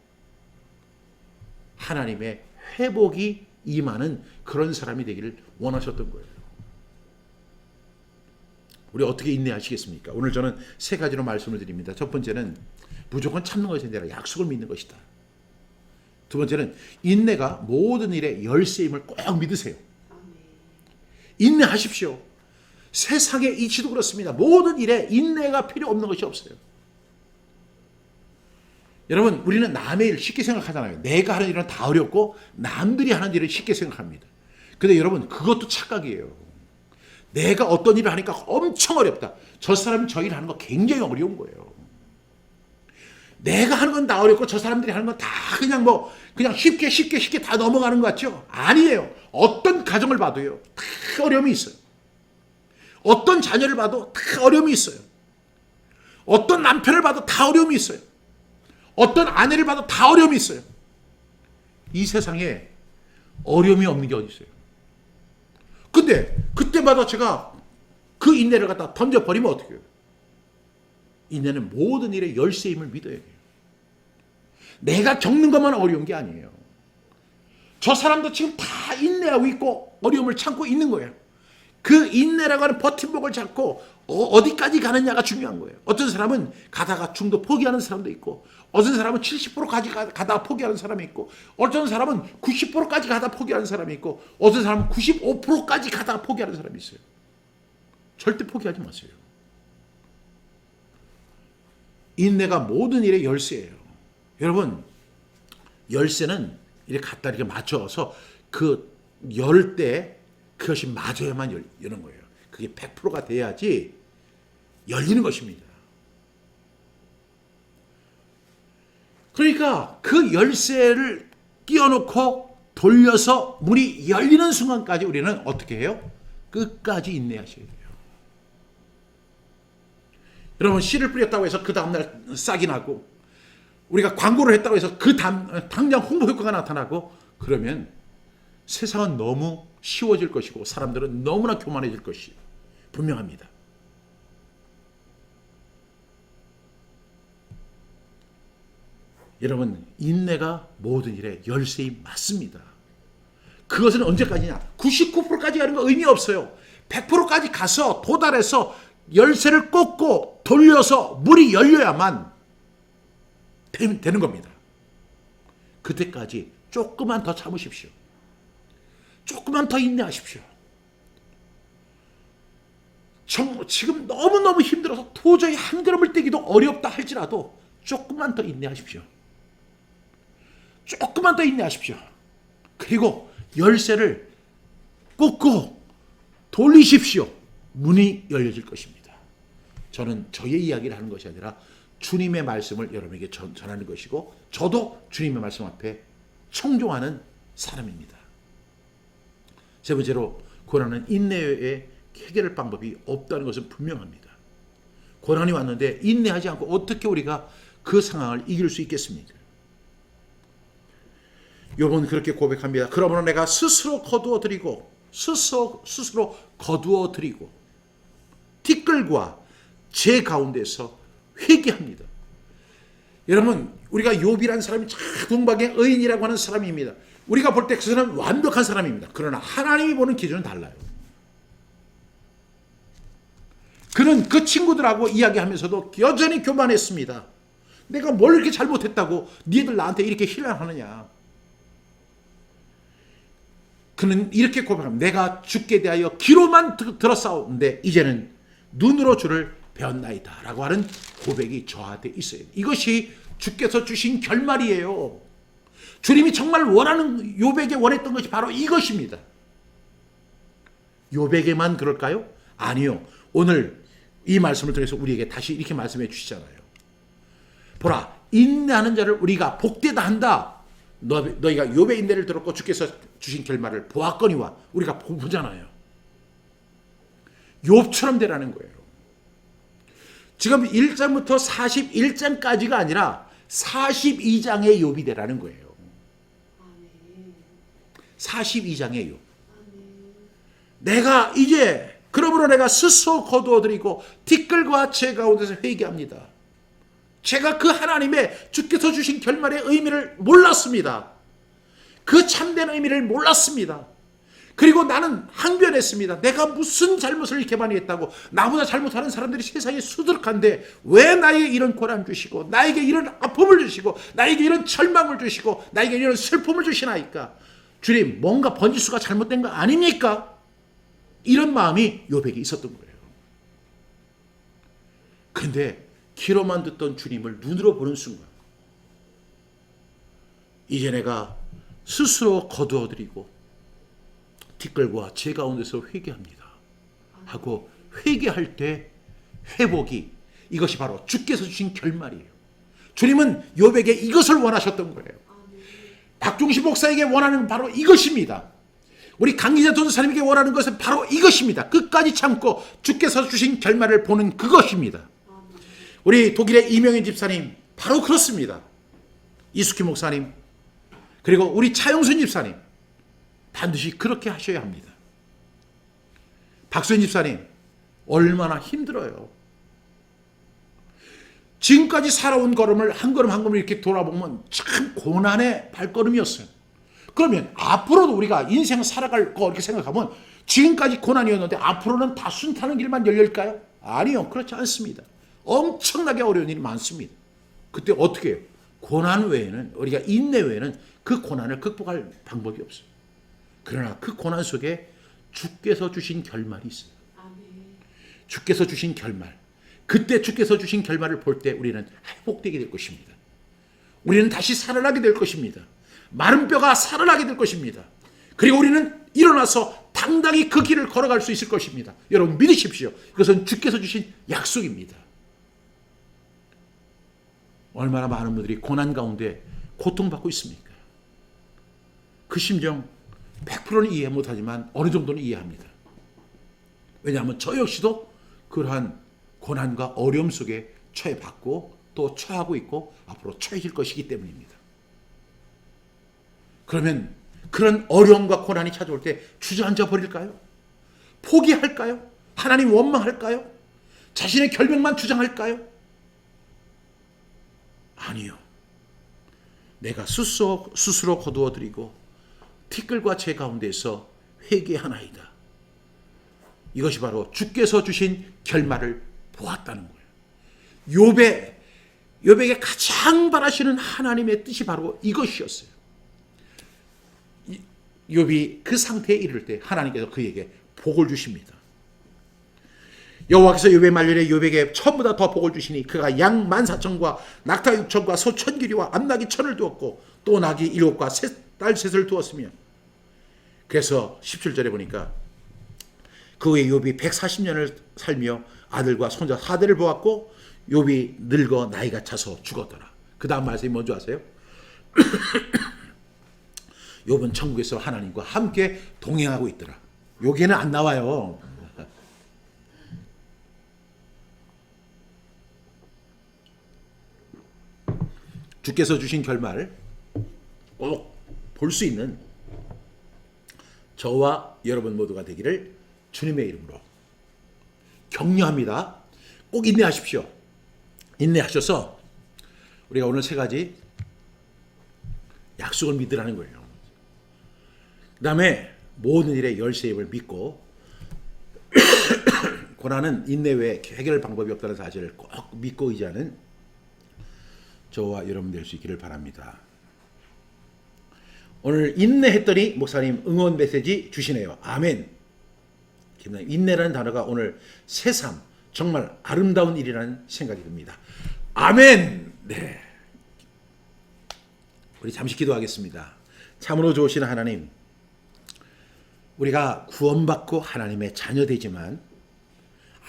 [SPEAKER 1] 하나님의 회복이 임하는 그런 사람이 되기를 원하셨던 거예요. 우리 어떻게 인내하시겠습니까? 오늘 저는 세 가지로 말씀을 드립니다. 첫 번째는 무조건 참는 것이 아니라 약속을 믿는 것이다. 두 번째는 인내가 모든 일의 열쇠임을 꼭 믿으세요. 인내하십시오. 세상의 이치도 그렇습니다. 모든 일에 인내가 필요 없는 것이 없어요. 여러분, 우리는 남의 일 쉽게 생각하잖아요. 내가 하는 일은 다 어렵고 남들이 하는 일을 쉽게 생각합니다. 근데 여러분, 그것도 착각이에요. 내가 어떤 일을 하니까 엄청 어렵다. 저 사람이 저 일을 하는 거 굉장히 어려운 거예요. 내가 하는 건 다 어렵고 저 사람들이 하는 건 다 그냥 쉽게 다 넘어가는 것 같죠? 아니에요. 어떤 가정을 봐도요. 다 어려움이 있어요. 어떤 자녀를 봐도 다 어려움이 있어요. 어떤 남편을 봐도 다 어려움이 있어요. 어떤 아내를 봐도 다 어려움이 있어요. 이 세상에 어려움이 없는 게 어디 있어요. 근데 그때마다 제가 그 인내를 갖다 던져버리면 어떻게 해요? 인내는 모든 일의 열쇠임을 믿어야 돼요. 내가 겪는 것만 어려운 게 아니에요. 저 사람도 지금 다 인내하고 있고 어려움을 참고 있는 거예요. 그 인내라고 하는 버팀목을 잡고 어디까지 가느냐가 중요한 거예요. 어떤 사람은 가다가 중도 포기하는 사람도 있고, 어떤 사람은 70%까지 가다가 포기하는 사람이 있고, 어떤 사람은 90%까지 가다가 포기하는 사람이 있고, 어떤 사람은 95%까지 가다가 포기하는 사람이 있어요. 절대 포기하지 마세요. 인내가 모든 일의 열쇠예요. 여러분, 열쇠는 이렇게 갖다 이렇게 맞춰서 그 열 때 그것이 맞아야만 여는 거예요. 그게 100%가 돼야지 열리는 것입니다. 그러니까 그 열쇠를 끼워놓고 돌려서 문이 열리는 순간까지 우리는 어떻게 해요? 끝까지 인내하셔야 돼요. 여러분, 씨를 뿌렸다고 해서 그 다음날 싹이 나고, 우리가 광고를 했다고 해서 당장 홍보 효과가 나타나고, 그러면 세상은 너무 쉬워질 것이고 사람들은 너무나 교만해질 것이 분명합니다. 여러분, 인내가 모든 일의 열쇠이 맞습니다. 그것은 언제까지냐? 99%까지 가는 거 의미 없어요. 100%까지 가서 도달해서 열쇠를 꽂고 돌려서 문이 열려야만 되는 겁니다. 그때까지 조금만 더 참으십시오. 조금만 더 인내하십시오. 지금 너무너무 힘들어서 도저히 한 걸음을 떼기도 어렵다 할지라도 조금만 더 인내하십시오. 조금만 더 인내하십시오. 그리고 열쇠를 꽂고 돌리십시오. 문이 열려질 것입니다. 저는 저의 이야기를 하는 것이 아니라 주님의 말씀을 여러분에게 전하는 것이고, 저도 주님의 말씀 앞에 청종하는 사람입니다. 세 번째로, 고난은 인내 외에 해결할 방법이 없다는 것은 분명합니다. 고난이 왔는데 인내하지 않고 어떻게 우리가 그 상황을 이길 수 있겠습니까? 욥은 그렇게 고백합니다. 그러므로 내가 스스로 거두어 드리고 티끌과 제 가운데서 회개합니다. 여러분, 우리가 욥이라는 사람이 자동박의 의인이라고 하는 사람입니다. 우리가 볼 때 그 사람은 완벽한 사람입니다. 그러나 하나님이 보는 기준은 달라요. 그는 그 친구들하고 이야기하면서도 여전히 교만했습니다. 내가 뭘 이렇게 잘못했다고 니들 나한테 이렇게 희난하느냐. 그는 이렇게 고백합니다. 내가 주께 대하여 귀로만 들었사오는데 이제는 눈으로 주를 배웠나이다 라고 하는 고백이 저한테 있어요. 이것이 주께서 주신 결말이에요. 주님이 정말 원하는, 욥에게 원했던 것이 바로 이것입니다. 욥에게만 그럴까요? 아니요. 오늘 이 말씀을 통해서 우리에게 다시 이렇게 말씀해 주시잖아요. 보라, 인내하는 자를 우리가 복되다 한다. 너희가 욥의 인내를 들었고 주께서 주신 결말을 보았거니와, 우리가 보잖아요. 욥처럼 되라는 거예요. 지금 1장부터 41장까지가 아니라 42장의 욥이 되라는 거예요. 42장의 욥. 내가 이제 그러므로 내가 스스로 거두어드리고 티끌과 제 가운데서 회개합니다. 제가 그 하나님의 주께서 주신 결말의 의미를 몰랐습니다. 그 참된 의미를 몰랐습니다. 그리고 나는 항변했습니다. 내가 무슨 잘못을 이렇게 많이 했다고. 나보다 잘못하는 사람들이 세상에 수두룩한데 왜 나에게 이런 고난 주시고, 나에게 이런 아픔을 주시고, 나에게 이런 절망을 주시고, 나에게 이런 슬픔을 주시나이까. 주님, 뭔가 번지수가 잘못된 거 아닙니까? 이런 마음이 욥에게 있었던 거예요. 근데 귀로만 듣던 주님을 눈으로 보는 순간, 이제 내가 스스로 거두어드리고 티끌과 제 가운데서 회개합니다. 하고 회개할 때 회복이, 이것이 바로 주께서 주신 결말이에요. 주님은 욥에게 이것을 원하셨던 거예요. 박종신 목사에게 원하는 바로 이것입니다. 우리 강기자 전도사님에게 원하는 것은 바로 이것입니다. 끝까지 참고 주께서 주신 결말을 보는 그것입니다. 우리 독일의 이명현 집사님 바로 그렇습니다. 이숙희 목사님, 그리고 우리 차영순 집사님 반드시 그렇게 하셔야 합니다. 박수현 집사님 얼마나 힘들어요. 지금까지 살아온 걸음을 한 걸음 한 걸음 이렇게 돌아보면 참 고난의 발걸음이었어요. 그러면 앞으로도 우리가 인생 살아갈 거 이렇게 생각하면 지금까지 고난이었는데 앞으로는 다 순탄한 길만 열릴까요? 아니요, 그렇지 않습니다. 엄청나게 어려운 일이 많습니다. 그때 어떻게 해요? 고난 외에는, 우리가 인내 외에는 그 고난을 극복할 방법이 없어요. 그러나 그 고난 속에 주께서 주신 결말이 있어요. 주께서 주신 결말. 그때 주께서 주신 결말을 볼 때 우리는 회복되게 될 것입니다. 우리는 다시 살아나게 될 것입니다. 마른 뼈가 살아나게 될 것입니다. 그리고 우리는 일어나서 당당히 그 길을 걸어갈 수 있을 것입니다. 여러분 믿으십시오. 그것은 주께서 주신 약속입니다. 얼마나 많은 분들이 고난 가운데 고통받고 있습니까? 그 심정 100%는 이해 못하지만 어느 정도는 이해합니다. 왜냐하면 저 역시도 그러한 고난과 어려움 속에 처해봤고 또 처하고 있고 앞으로 처해질 것이기 때문입니다. 그러면 그런 어려움과 고난이 찾아올 때 주저앉아 버릴까요? 포기할까요? 하나님 원망할까요? 자신의 결백만 주장할까요? 아니요. 내가 스스로 거두어드리고 티끌과 재 가운데서 회개하나이다. 이것이 바로 주께서 주신 결말을 보았다는 거예요. 욥에게 가장 바라시는 하나님의 뜻이 바로 이것이었어요. 욥이 그 상태에 이를 때 하나님께서 그에게 복을 주십니다. 여호와께서 욥의 말년에 욥에게 천보다 더 복을 주시니 그가 양 14,000과 낙타 6,000과 소 1,000기리와 암나귀 1,000을 두었고 또 낙이 7과 딸 3을 두었으며, 그래서 17절에 보니까 그 후에 욥이 140년을 살며 아들과 손자 4대를 보았고 욥이 늙어 나이가 차서 죽었더라. 그 다음 말씀이 뭔지 아세요? 욥은 천국에서 하나님과 함께 동행하고 있더라. 여기에는 안 나와요. 주께서 주신 결말 꼭 볼 수 있는 저와 여러분 모두가 되기를 주님의 이름으로 격려합니다. 꼭 인내하십시오. 인내하셔서 우리가 오늘 3가지 약속을 믿으라는 거예요. 그 다음에 모든 일에 열쇠임을 믿고 고난은 인내 외에 해결 방법이 없다는 사실을 꼭 믿고 의지하는 저와 여러분 될 수 있기를 바랍니다. 오늘 인내했더니 목사님 응원 메시지 주시네요. 아멘. 인내라는 단어가 오늘 새삼 정말 아름다운 일이라는 생각이 듭니다. 아멘. 네. 우리 잠시 기도하겠습니다. 참으로 좋으신 하나님, 우리가 구원받고 하나님의 자녀되지만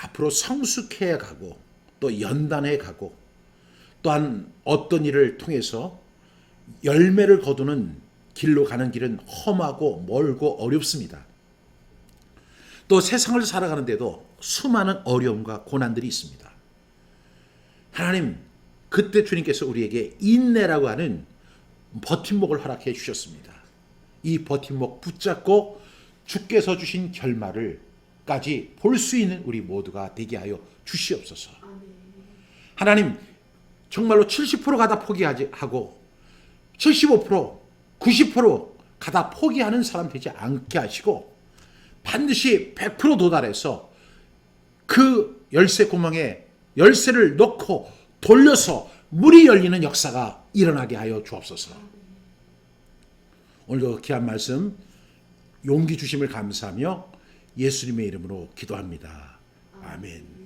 [SPEAKER 1] 앞으로 성숙해 가고 또 연단해 가고 또한 어떤 일을 통해서 열매를 거두는 길로 가는 길은 험하고 멀고 어렵습니다. 또 세상을 살아가는데도 수많은 어려움과 고난들이 있습니다. 하나님, 그때 주님께서 우리에게 인내라고 하는 버팀목을 허락해 주셨습니다. 이 버팀목 붙잡고 주께서 주신 결말을까지 볼 수 있는 우리 모두가 되게 하여 주시옵소서. 하나님, 정말로 70% 가다 포기하고 75%, 90% 가다 포기하는 사람 되지 않게 하시고 반드시 100% 도달해서 그 열쇠 구멍에 열쇠를 넣고 돌려서 문이 열리는 역사가 일어나게 하여 주옵소서. 오늘도 귀한 말씀 용기 주심을 감사하며 예수님의 이름으로 기도합니다. 아멘.